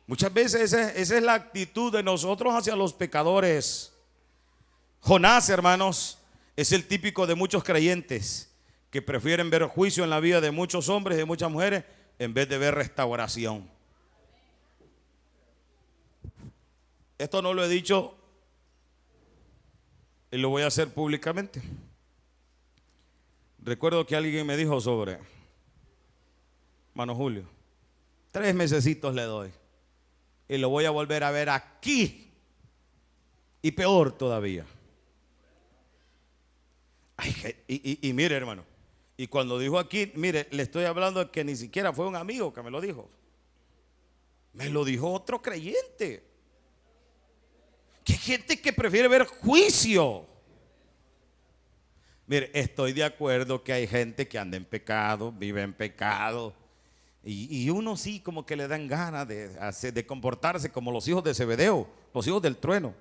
Muchas veces esa es la actitud de nosotros hacia los pecadores. Jonás, hermanos, es el típico de muchos creyentes que prefieren ver juicio en la vida de muchos hombres y de muchas mujeres en vez de ver restauración. Esto no lo he dicho y lo voy a hacer públicamente. Recuerdo que alguien me dijo sobre Mano Julio, 3 mesecitos le doy y lo voy a volver a ver aquí, y peor todavía. Y mire, hermano, y cuando dijo aquí, mire, le estoy hablando de que ni siquiera fue un amigo que me lo dijo. Me lo dijo otro creyente. Que hay gente que prefiere ver juicio. Mire, estoy de acuerdo que hay gente que anda en pecado, vive en pecado, y uno sí como que le dan ganas de comportarse como los hijos de Zebedeo, los hijos del trueno.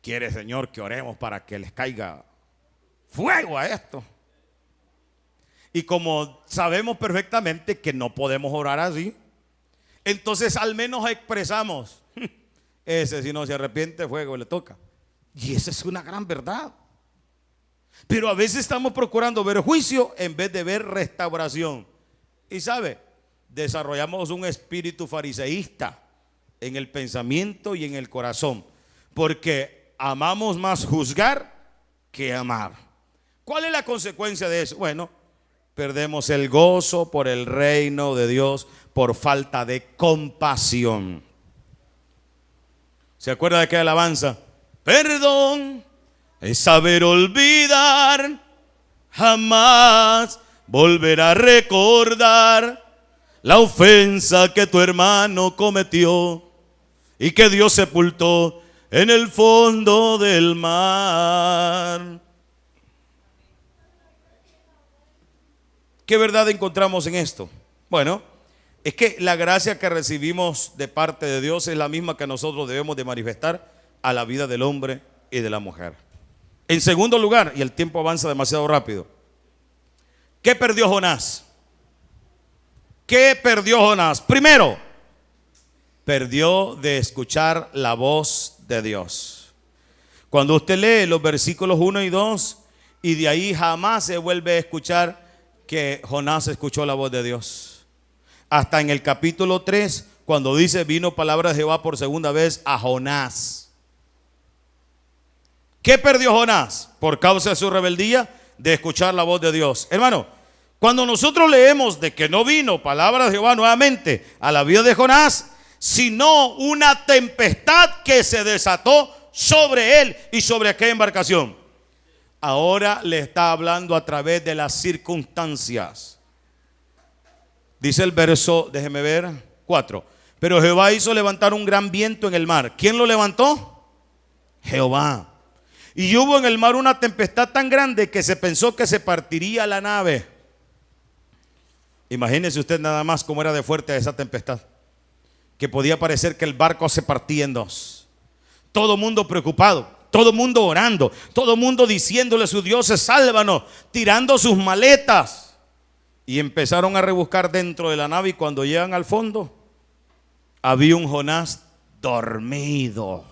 Quiere, Señor, que oremos para que les caiga fuego a esto. Y como sabemos perfectamente que no podemos orar así, entonces al menos expresamos: ese si no se arrepiente, fuego le toca. Y esa es una gran verdad. Pero a veces estamos procurando ver juicio en vez de ver restauración. Y sabe, desarrollamos un espíritu fariseísta en el pensamiento y en el corazón, porque amamos más juzgar que amar. ¿Cuál es la consecuencia de eso? Bueno, perdemos el gozo por el reino de Dios por falta de compasión. ¿Se acuerda de qué alabanza? Perdón es saber olvidar, jamás volver a recordar la ofensa que tu hermano cometió y que Dios sepultó en el fondo del mar. ¿Qué verdad encontramos en esto? Bueno, es que la gracia que recibimos de parte de Dios es la misma que nosotros debemos de manifestar a la vida del hombre y de la mujer. En segundo lugar, y el tiempo avanza demasiado rápido, ¿qué perdió Jonás? ¿Qué perdió Jonás? Primero, perdió de escuchar la voz de Dios. Cuando usted lee los versículos 1 y 2, y de ahí jamás se vuelve a escuchar que Jonás escuchó la voz de Dios. Hasta en el capítulo 3, cuando dice: vino palabra de Jehová por segunda vez a Jonás. ¿Qué perdió Jonás? Por causa de su rebeldía de escuchar la voz de Dios. Hermano, cuando nosotros leemos de que no vino palabra de Jehová nuevamente a la vida de Jonás, sino una tempestad que se desató sobre él y sobre aquella embarcación. Ahora le está hablando a través de las circunstancias. Dice el verso, déjeme ver, 4. Pero Jehová hizo levantar un gran viento en el mar. ¿Quién lo levantó? Jehová. Y hubo en el mar una tempestad tan grande que se pensó que se partiría la nave. Imagínese usted nada más cómo era de fuerte esa tempestad, que podía parecer que el barco se partía en dos. Todo mundo preocupado, todo mundo orando, todo mundo diciéndole a sus dioses: sálvanos, tirando sus maletas. Y empezaron a rebuscar dentro de la nave, y cuando llegan al fondo, había un Jonás dormido.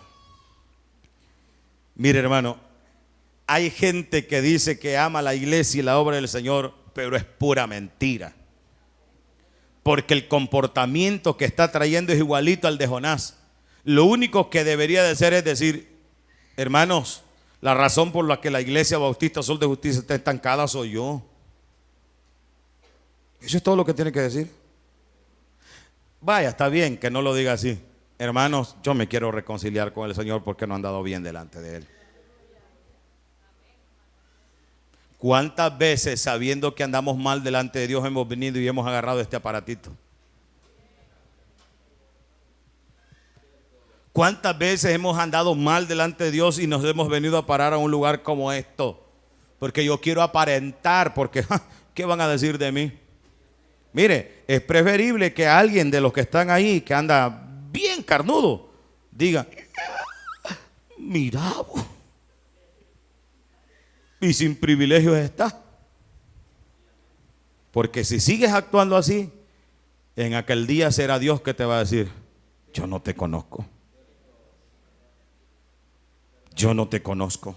Mire, hermano, hay gente que dice que ama la iglesia y la obra del Señor, pero es pura mentira. Porque el comportamiento que está trayendo es igualito al de Jonás. Lo único que debería de ser es decir: hermanos, la razón por la que la iglesia Bautista Sol de Justicia está estancada soy yo. Eso es todo lo que tiene que decir. Vaya, está bien que no lo diga así. Hermanos, yo me quiero reconciliar con el Señor porque no han andado bien delante de Él. ¿Cuántas veces, sabiendo que andamos mal delante de Dios, hemos venido y hemos agarrado este aparatito? ¿Cuántas veces hemos andado mal delante de Dios y nos hemos venido a parar a un lugar como esto? Porque yo quiero aparentar, porque ¿qué van a decir de mí? Mire, es preferible que alguien de los que están ahí, que anda bien carnudo, diga: mira, y sin privilegios está. Porque si sigues actuando así, en aquel día será Dios que te va a decir: yo no te conozco. Yo no te conozco.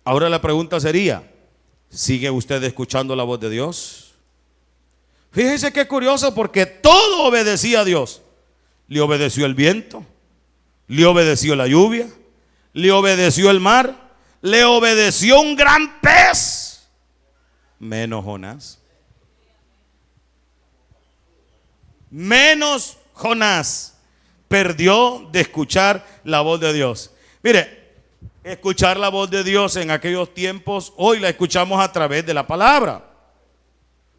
Ahora la pregunta sería: ¿sigue usted escuchando la voz de Dios? Fíjese qué curioso, porque todo obedecía a Dios. Le obedeció el viento, le obedeció la lluvia, le obedeció el mar, le obedeció un gran pez, menos Jonás. Menos Jonás perdió de escuchar la voz de Dios. Mire, escuchar la voz de Dios en aquellos tiempos, hoy la escuchamos a través de la palabra.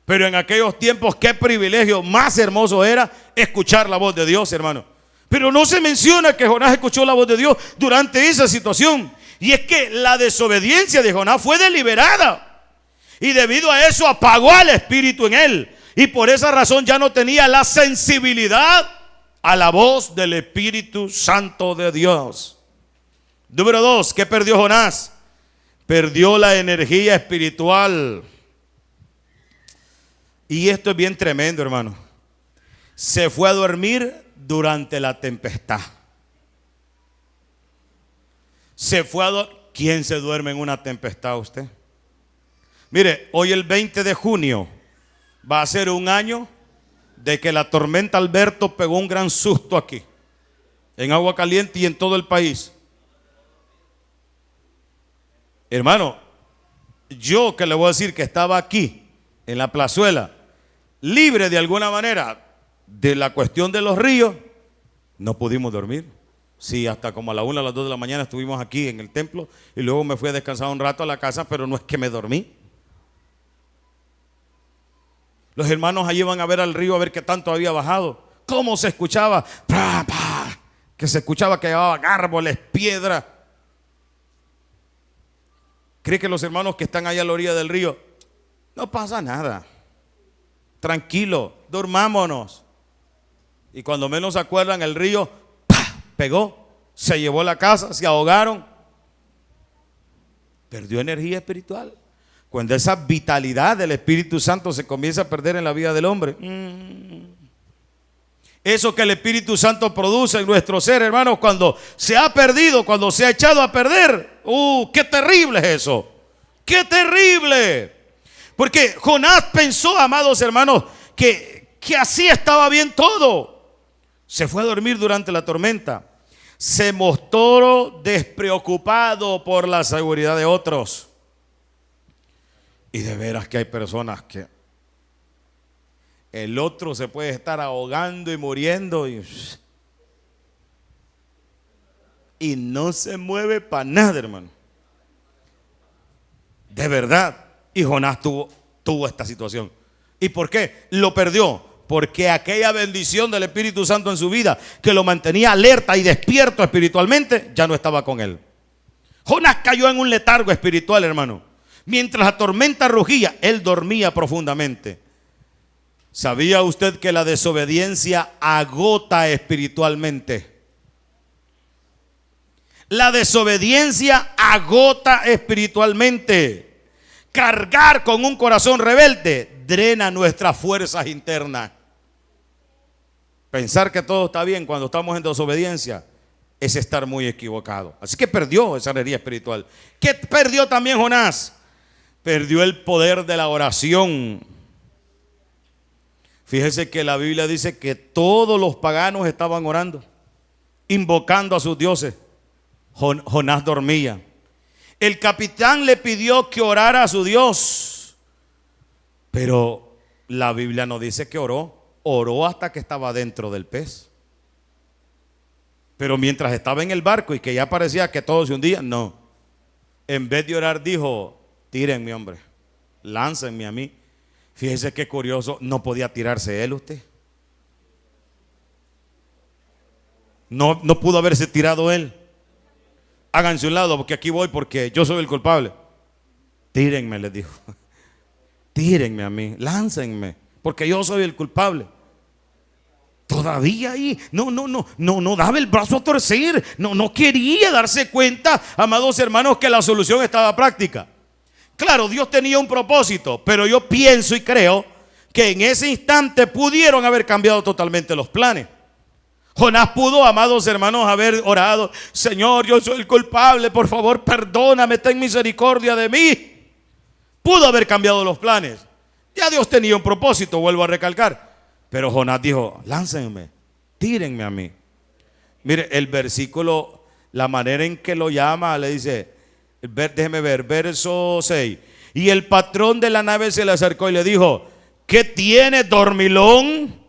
Pero en aquellos tiempos, qué privilegio más hermoso era escuchar la voz de Dios, hermano. Pero no se menciona que Jonás escuchó la voz de Dios durante esa situación. Y es que la desobediencia de Jonás fue deliberada. Y debido a eso apagó al espíritu en él. Y por esa razón ya no tenía la sensibilidad a la voz del Espíritu Santo de Dios. Número 2, ¿qué perdió Jonás? Perdió la energía espiritual. Y esto es bien tremendo, hermano. Se fue a dormir durante la tempestad. Se fue a dormir. ¿Quién se duerme en una tempestad, usted? Mire, hoy el 20 de junio va a ser un año de que la tormenta Alberto pegó un gran susto aquí, en Agua Caliente y en todo el país. Hermano, yo que le voy a decir que estaba aquí, en la plazuela, libre de alguna manera de la cuestión de los ríos, no pudimos dormir. Sí, hasta como a la 1, a las 2 de la mañana estuvimos aquí en el templo y luego me fui a descansar un rato a la casa, pero no es que me dormí. Los hermanos allí iban a ver al río a ver qué tanto había bajado. ¿Cómo se escuchaba? ¡Pra, pa! Que se escuchaba que llevaban árboles, piedras. ¿Cree que los hermanos que están allá a la orilla del río, no pasa nada? Tranquilo, durmámonos. Y cuando menos se acuerdan, el río ¡pah! Pegó, se llevó la casa, se ahogaron. Perdió energía espiritual. Cuando esa vitalidad del Espíritu Santo se comienza a perder en la vida del hombre, eso que el Espíritu Santo produce en nuestro ser, hermanos, cuando se ha perdido, cuando se ha echado a perder, qué terrible es eso, qué terrible. Porque Jonás pensó, amados hermanos, que así estaba bien todo. Se fue a dormir durante la tormenta. Se mostró despreocupado por la seguridad de otros. Y de veras que hay personas que el otro se puede estar ahogando y muriendo y no se mueve para nada, hermano. De verdad. Y Jonás tuvo esta situación. ¿Y por qué? Lo perdió. Porque aquella bendición del Espíritu Santo en su vida, que lo mantenía alerta y despierto espiritualmente, ya no estaba con él. Jonás cayó en un letargo espiritual, hermano. Mientras la tormenta rugía, él dormía profundamente. ¿Sabía usted que la desobediencia agota espiritualmente? La desobediencia agota espiritualmente. Cargar con un corazón rebelde drena nuestras fuerzas internas. Pensar que todo está bien cuando estamos en desobediencia es estar muy equivocado. Así que perdió esa energía espiritual. ¿Qué perdió también Jonás? Perdió el poder de la oración. Fíjese que la Biblia dice que todos los paganos estaban orando, invocando a sus dioses. Jonás dormía. El capitán le pidió que orara a su Dios, pero la Biblia no dice que oró. Oró hasta que estaba dentro del pez. Pero mientras estaba en el barco y que ya parecía que todo se hundía, no. En vez de orar dijo: tírenme, hombre, láncenme a mí. Fíjese qué curioso, no podía tirarse él, usted. No pudo haberse tirado él. Háganse un lado porque aquí voy, porque yo soy el culpable. Tírenme, les dijo. Tírenme a mí, láncenme, porque yo soy el culpable. Todavía ahí, no daba el brazo a torcer, no quería darse cuenta, amados hermanos, que la solución estaba práctica. Claro, Dios tenía un propósito, pero yo pienso y creo que en ese instante pudieron haber cambiado totalmente los planes. Jonás pudo, amados hermanos, haber orado: Señor, yo soy el culpable, por favor perdóname, ten misericordia de mí. Pudo haber cambiado los planes. Ya Dios tenía un propósito, vuelvo a recalcar. Pero Jonás dijo: láncenme, tírenme a mí. Mire, el versículo, la manera en que lo llama, le dice, déjeme ver, verso 6. Y el patrón de la nave se le acercó y le dijo: ¿qué tienes, dormilón?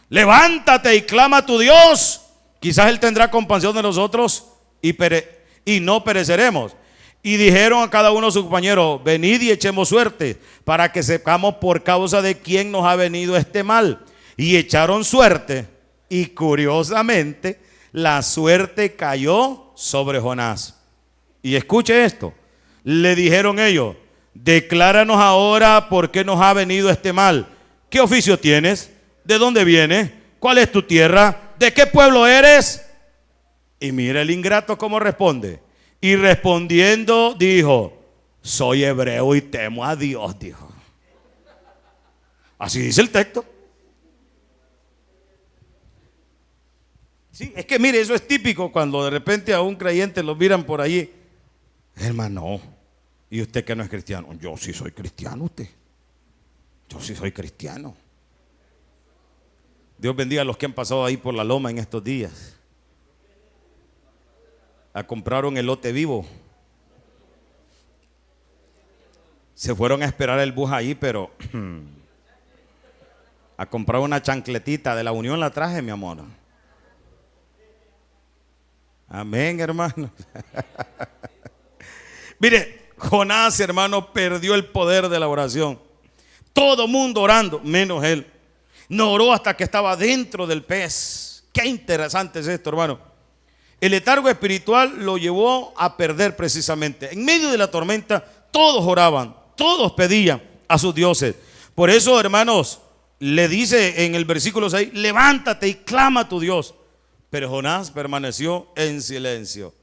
Levántate y clama a tu Dios. Quizás Él tendrá compasión de nosotros y no pereceremos. Y dijeron a cada uno de sus compañeros: venid y echemos suerte, para que sepamos por causa de quién nos ha venido este mal. Y echaron suerte, y curiosamente la suerte cayó sobre Jonás. Y escuche esto, le dijeron ellos: decláranos ahora por qué nos ha venido este mal. ¿Qué oficio tienes? ¿De dónde vienes? ¿Cuál es tu tierra? ¿De qué pueblo eres? Y mira el ingrato cómo responde. Y respondiendo dijo: soy hebreo y temo a Dios, dijo. Así dice el texto. Sí, es que mire, eso es típico cuando de repente a un creyente lo miran por allí. Hermano, ¿y usted que no es cristiano? Yo sí soy cristiano, usted. Yo sí soy cristiano. Dios bendiga a los que han pasado ahí por la loma en estos días a comprar un elote vivo. Se fueron a esperar el bus ahí, pero a comprar una chancletita de la Unión la traje, mi amor. Amén, hermano. Mire, Jonás, hermano, perdió el poder de la oración. Todo mundo orando, menos él. No oró hasta que estaba dentro del pez. Qué interesante es esto, hermano. El letargo espiritual lo llevó a perder precisamente. En medio de la tormenta, todos oraban, todos pedían a sus dioses. Por eso, hermanos, le dice en el versículo 6: levántate y clama a tu Dios. Pero Jonás permaneció en silencio.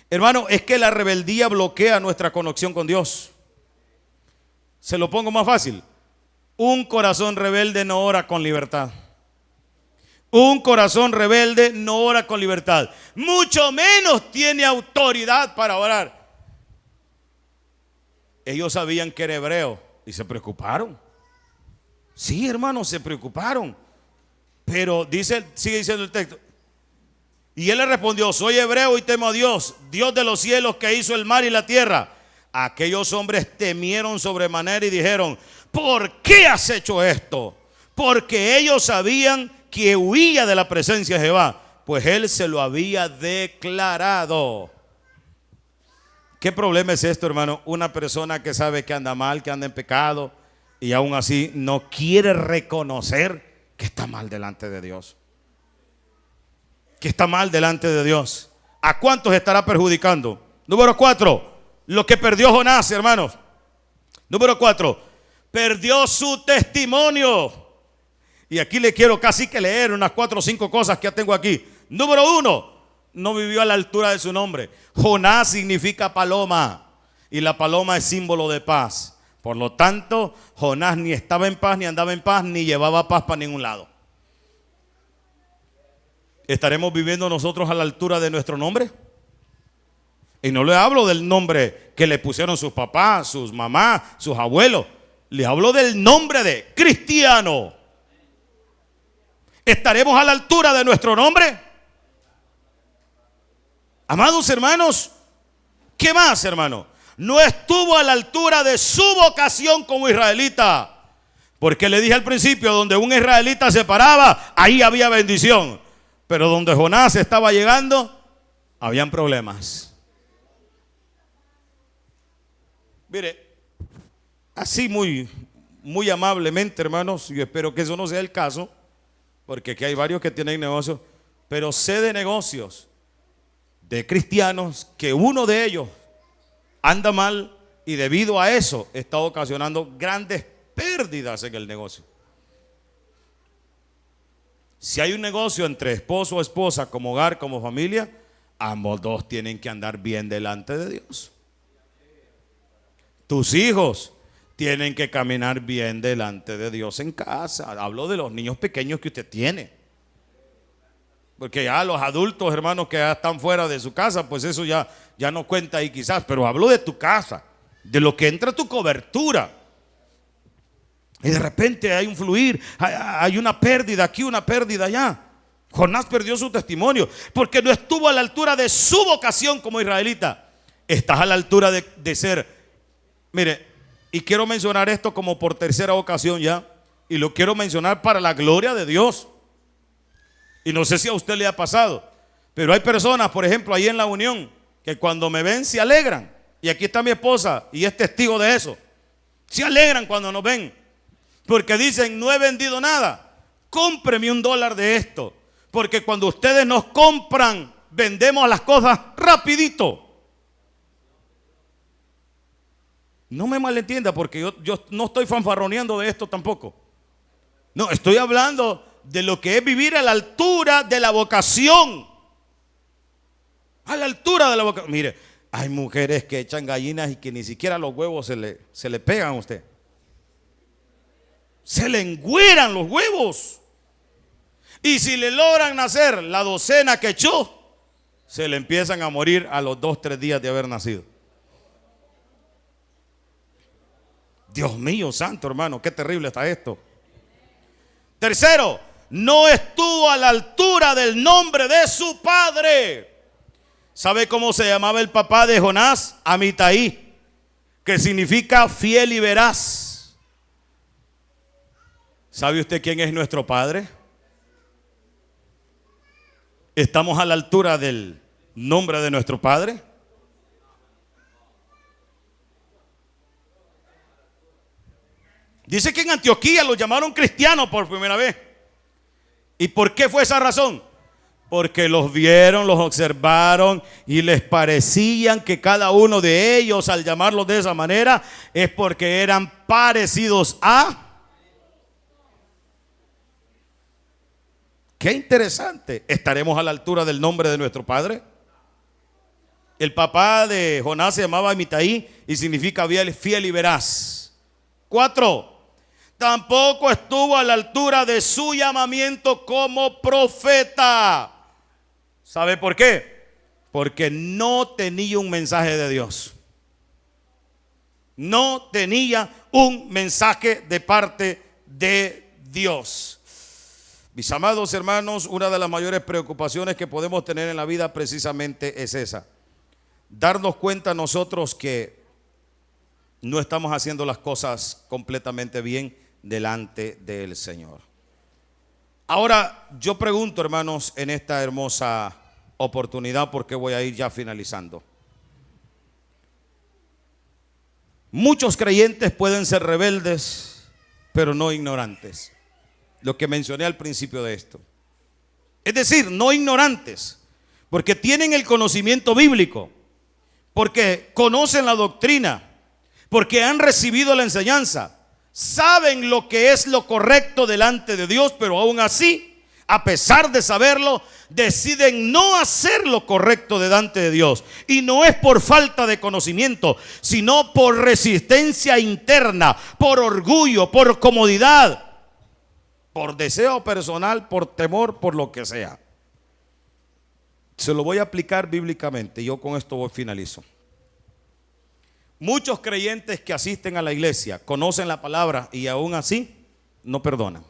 Hermano, es que la rebeldía bloquea nuestra conexión con Dios. Se lo pongo más fácil. Un corazón rebelde no ora con libertad. Un corazón rebelde no ora con libertad. Mucho menos tiene autoridad para orar. Ellos sabían que era hebreo y se preocuparon. Sí, hermanos, se preocuparon. Pero sigue diciendo el texto. Y él le respondió: soy hebreo y temo a Dios, Dios de los cielos, que hizo el mar y la tierra. Aquellos hombres temieron sobremanera y dijeron: ¿por qué has hecho esto? Porque ellos sabían que huía de la presencia de Jehová, pues él se lo había declarado. ¿Qué problema es esto, hermano? Una persona que sabe que anda mal, que anda en pecado, y aún así no quiere reconocer que está mal delante de Dios. Que está mal delante de Dios. ¿A cuántos estará perjudicando? Número 4, lo que perdió Jonás, hermanos. Número 4, perdió su testimonio. Y aquí le quiero casi que leer unas 4 o 5 cosas que ya tengo aquí. Número 1, no vivió a la altura de su nombre. Jonás significa paloma, y la paloma es símbolo de paz. Por lo tanto, Jonás ni estaba en paz, ni andaba en paz, ni llevaba paz para ningún lado. ¿Estaremos viviendo nosotros a la altura de nuestro nombre? Y no le hablo del nombre que le pusieron sus papás, sus mamás, sus abuelos. Le hablo del nombre de cristiano. ¿Estaremos a la altura de nuestro nombre? Amados hermanos, ¿qué más, hermano? No estuvo a la altura de su vocación como israelita. Porque le dije al principio, donde un israelita se paraba, ahí había bendición. Pero donde Jonás estaba llegando, habían problemas. Mire, así muy amablemente, hermanos, yo espero que eso no sea el caso, porque aquí hay varios que tienen negocios, pero sé de negocios de cristianos que uno de ellos anda mal y debido a eso está ocasionando grandes pérdidas en el negocio. Si hay un negocio entre esposo o esposa, como hogar, como familia, ambos dos tienen que andar bien delante de Dios. Tus hijos tienen que caminar bien delante de Dios en casa. Hablo de los niños pequeños que usted tiene. Porque ya los adultos, hermanos, que ya están fuera de su casa, pues eso ya no cuenta ahí quizás. Pero hablo de tu casa, de lo que entra a tu cobertura. Y de repente hay un fluir, hay una pérdida aquí, una pérdida allá. Jonás perdió su testimonio porque no estuvo a la altura de su vocación como israelita. Estás a la altura de ser. Mire, y quiero mencionar esto como por tercera ocasión ya, y lo quiero mencionar para la gloria de Dios. Y no sé si a usted le ha pasado, pero hay personas, por ejemplo, ahí en la unión, que cuando me ven se alegran. Y aquí está mi esposa y es testigo de eso. Se alegran cuando nos ven, porque dicen: no he vendido nada, cómpreme $1 de esto. Porque cuando ustedes nos compran, vendemos las cosas rapidito. No me malentienda, porque yo no estoy fanfarroneando de esto tampoco. No, estoy hablando de lo que es vivir a la altura de la vocación. A la altura de la vocación. Mire, hay mujeres que echan gallinas y que ni siquiera los huevos se le pegan a usted. Se le engüeran los huevos. Y si le logran nacer la docena que echó, se le empiezan a morir a los 2-3 días de haber nacido. Dios mío santo, hermano, qué terrible está esto. Tercero, no estuvo a la altura del nombre de su padre. ¿Sabe cómo se llamaba el papá de Jonás? Amitai, que significa fiel y veraz. ¿Sabe usted quién es nuestro padre? ¿Estamos a la altura del nombre de nuestro padre? Dice que en Antioquía los llamaron cristianos por primera vez. ¿Y por qué fue esa razón? Porque los vieron, los observaron y les parecían que cada uno de ellos, al llamarlos de esa manera, es porque eran parecidos a... Qué interesante. ¿Estaremos a la altura del nombre de nuestro padre? El papá de Jonás se llamaba Amitai y significa fiel y veraz. 4. Tampoco estuvo a la altura de su llamamiento como profeta. ¿Sabe por qué? Porque no tenía un mensaje de Dios. No tenía un mensaje de parte de Dios. Mis amados hermanos, una de las mayores preocupaciones que podemos tener en la vida precisamente es esa. Darnos cuenta nosotros que no estamos haciendo las cosas completamente bien delante del Señor. Ahora yo pregunto, hermanos, en esta hermosa oportunidad, porque voy a ir ya finalizando. Muchos creyentes pueden ser rebeldes, pero no ignorantes. Lo que mencioné al principio de esto. Es decir, no ignorantes, porque tienen el conocimiento bíblico, porque conocen la doctrina, porque han recibido la enseñanza, saben lo que es lo correcto delante de Dios, pero aún así, a pesar de saberlo, deciden no hacer lo correcto delante de Dios. Y no es por falta de conocimiento, sino por resistencia interna, por orgullo, por comodidad, por deseo personal, por temor, por lo que sea. Se lo voy a aplicar bíblicamente. Yo con esto finalizo. Muchos creyentes que asisten a la iglesia conocen la palabra y aún así no perdonan.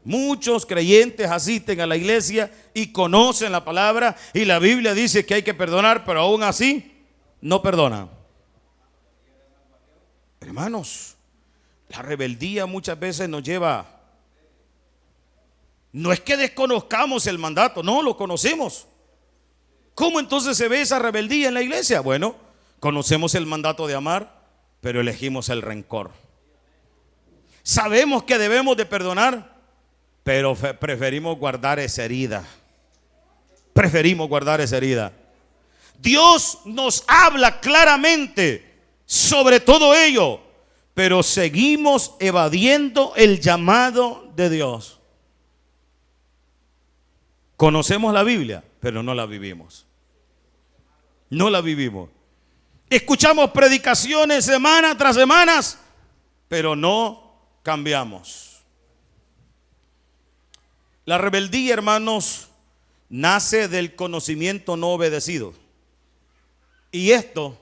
Muchos creyentes asisten a la iglesia y conocen la palabra y la Biblia dice que hay que perdonar, pero aún así no perdonan. Hermanos, la rebeldía muchas veces nos lleva, no es que desconozcamos el mandato, no, lo conocemos. ¿Cómo entonces se ve esa rebeldía en la iglesia? Bueno, Conocemos el mandato de amar, pero elegimos el rencor. Sabemos que debemos de perdonar, pero preferimos guardar esa herida. Preferimos guardar esa herida. Dios nos habla claramente sobre todo ello, pero seguimos evadiendo el llamado de Dios. Conocemos la Biblia, pero no la vivimos. No la vivimos. Escuchamos predicaciones semana tras semana, pero no cambiamos. La rebeldía, hermanos, nace del conocimiento no obedecido. Y esto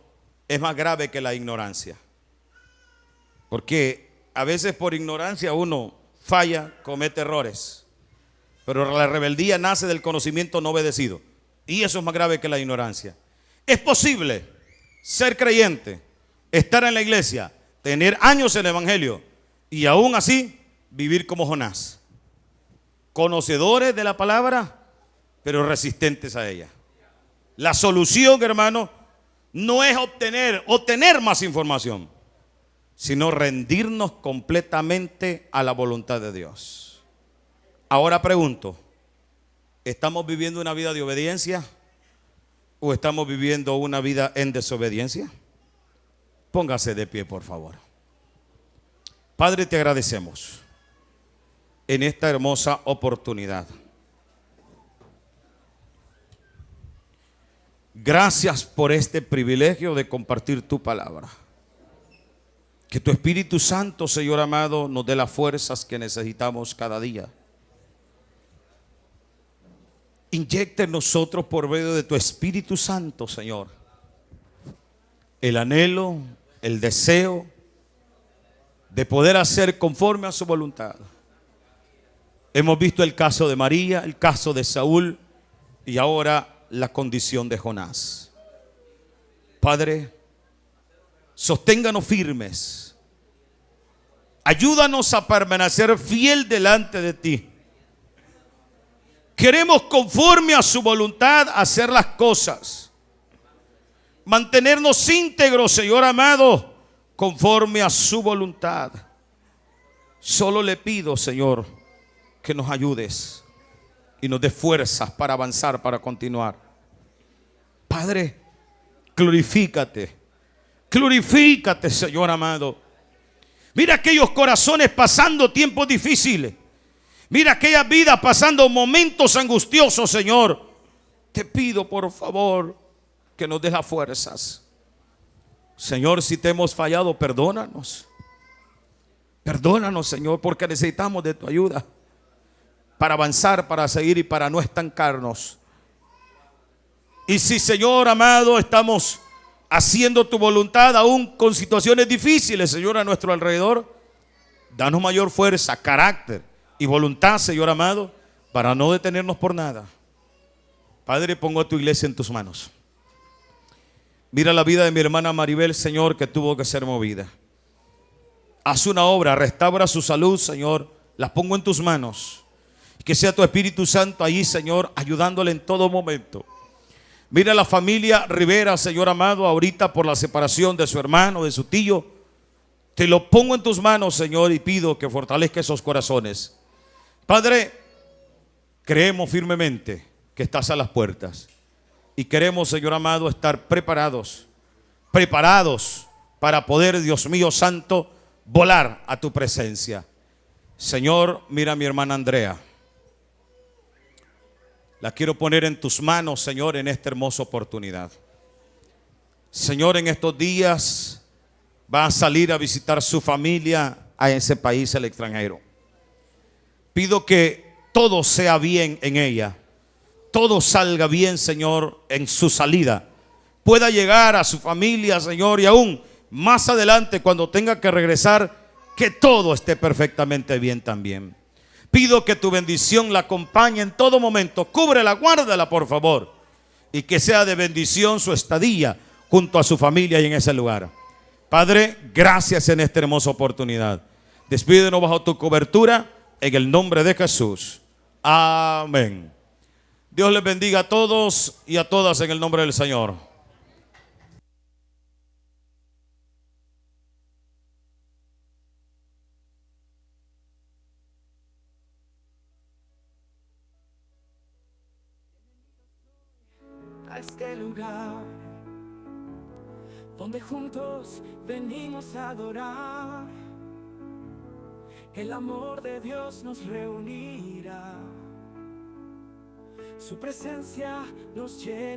es más grave que la ignorancia. Porque a veces por ignorancia uno falla, comete errores. Pero la rebeldía nace del conocimiento no obedecido. Y eso es más grave que la ignorancia. Es posible ser creyente, estar en la iglesia, tener años en el evangelio y aún así vivir como Jonás. Conocedores de la palabra, pero resistentes a ella. La solución, hermano, no es obtener más información, sino rendirnos completamente a la voluntad de Dios. Ahora pregunto, ¿estamos viviendo una vida de obediencia o estamos viviendo una vida en desobediencia? Póngase de pie, por favor. Padre, te agradecemos en esta hermosa oportunidad. Gracias por este privilegio de compartir tu palabra. Que tu Espíritu Santo, Señor amado, nos dé las fuerzas que necesitamos cada día. Inyecta en nosotros por medio de tu Espíritu Santo, Señor, el anhelo, el deseo de poder hacer conforme a su voluntad. Hemos visto el caso de María, el caso de Saúl y ahora la condición de Jonás. Padre, sosténganos firmes. Ayúdanos a permanecer fiel delante de ti. Queremos conforme a su voluntad hacer las cosas. Mantenernos íntegros, Señor amado, conforme a su voluntad. Solo le pido, Señor, que nos ayudes y nos dé fuerzas para avanzar, para continuar. Padre, glorifícate. Glorifícate, Señor amado. Mira aquellos corazones pasando tiempos difíciles. Mira aquellas vidas pasando momentos angustiosos, Señor. Te pido, por favor, que nos des las fuerzas. Señor, si te hemos fallado, perdónanos. Perdónanos, Señor, porque necesitamos de tu ayuda para avanzar, para seguir y para no estancarnos. Y si, Señor amado, estamos haciendo tu voluntad aún con situaciones difíciles, Señor, a nuestro alrededor, danos mayor fuerza, carácter y voluntad, Señor amado, para no detenernos por nada. Padre, pongo a tu iglesia en tus manos. Mira la vida de mi hermana Maribel, Señor, que tuvo que ser movida. Haz una obra, restaura su salud, Señor. La pongo en tus manos. Que sea tu Espíritu Santo allí, Señor, ayudándole en todo momento. Mira la familia Rivera, Señor amado, ahorita por la separación de su hermano, de su tío. Te lo pongo en tus manos, Señor, y pido que fortalezca esos corazones. Padre, creemos firmemente que estás a las puertas. Y queremos, Señor amado, estar preparados para poder, Dios mío santo, volar a tu presencia. Señor, mira a mi hermana Andrea. La quiero poner en tus manos, Señor, en esta hermosa oportunidad. Señor, en estos días va a salir a visitar su familia a ese país, el extranjero. Pido que todo sea bien en ella. Todo salga bien, Señor, en su salida. Pueda llegar a su familia, Señor, y aún más adelante cuando tenga que regresar, que todo esté perfectamente bien también. Pido que tu bendición la acompañe en todo momento. Cúbrela, guárdala, por favor. Y que sea de bendición su estadía junto a su familia y en ese lugar. Padre, gracias en esta hermosa oportunidad. Despídenos bajo tu cobertura en el nombre de Jesús. Amén. Dios les bendiga a todos y a todas en el nombre del Señor. este lugar, donde juntos venimos a adorar. El amor de Dios nos reunirá, su presencia nos llena.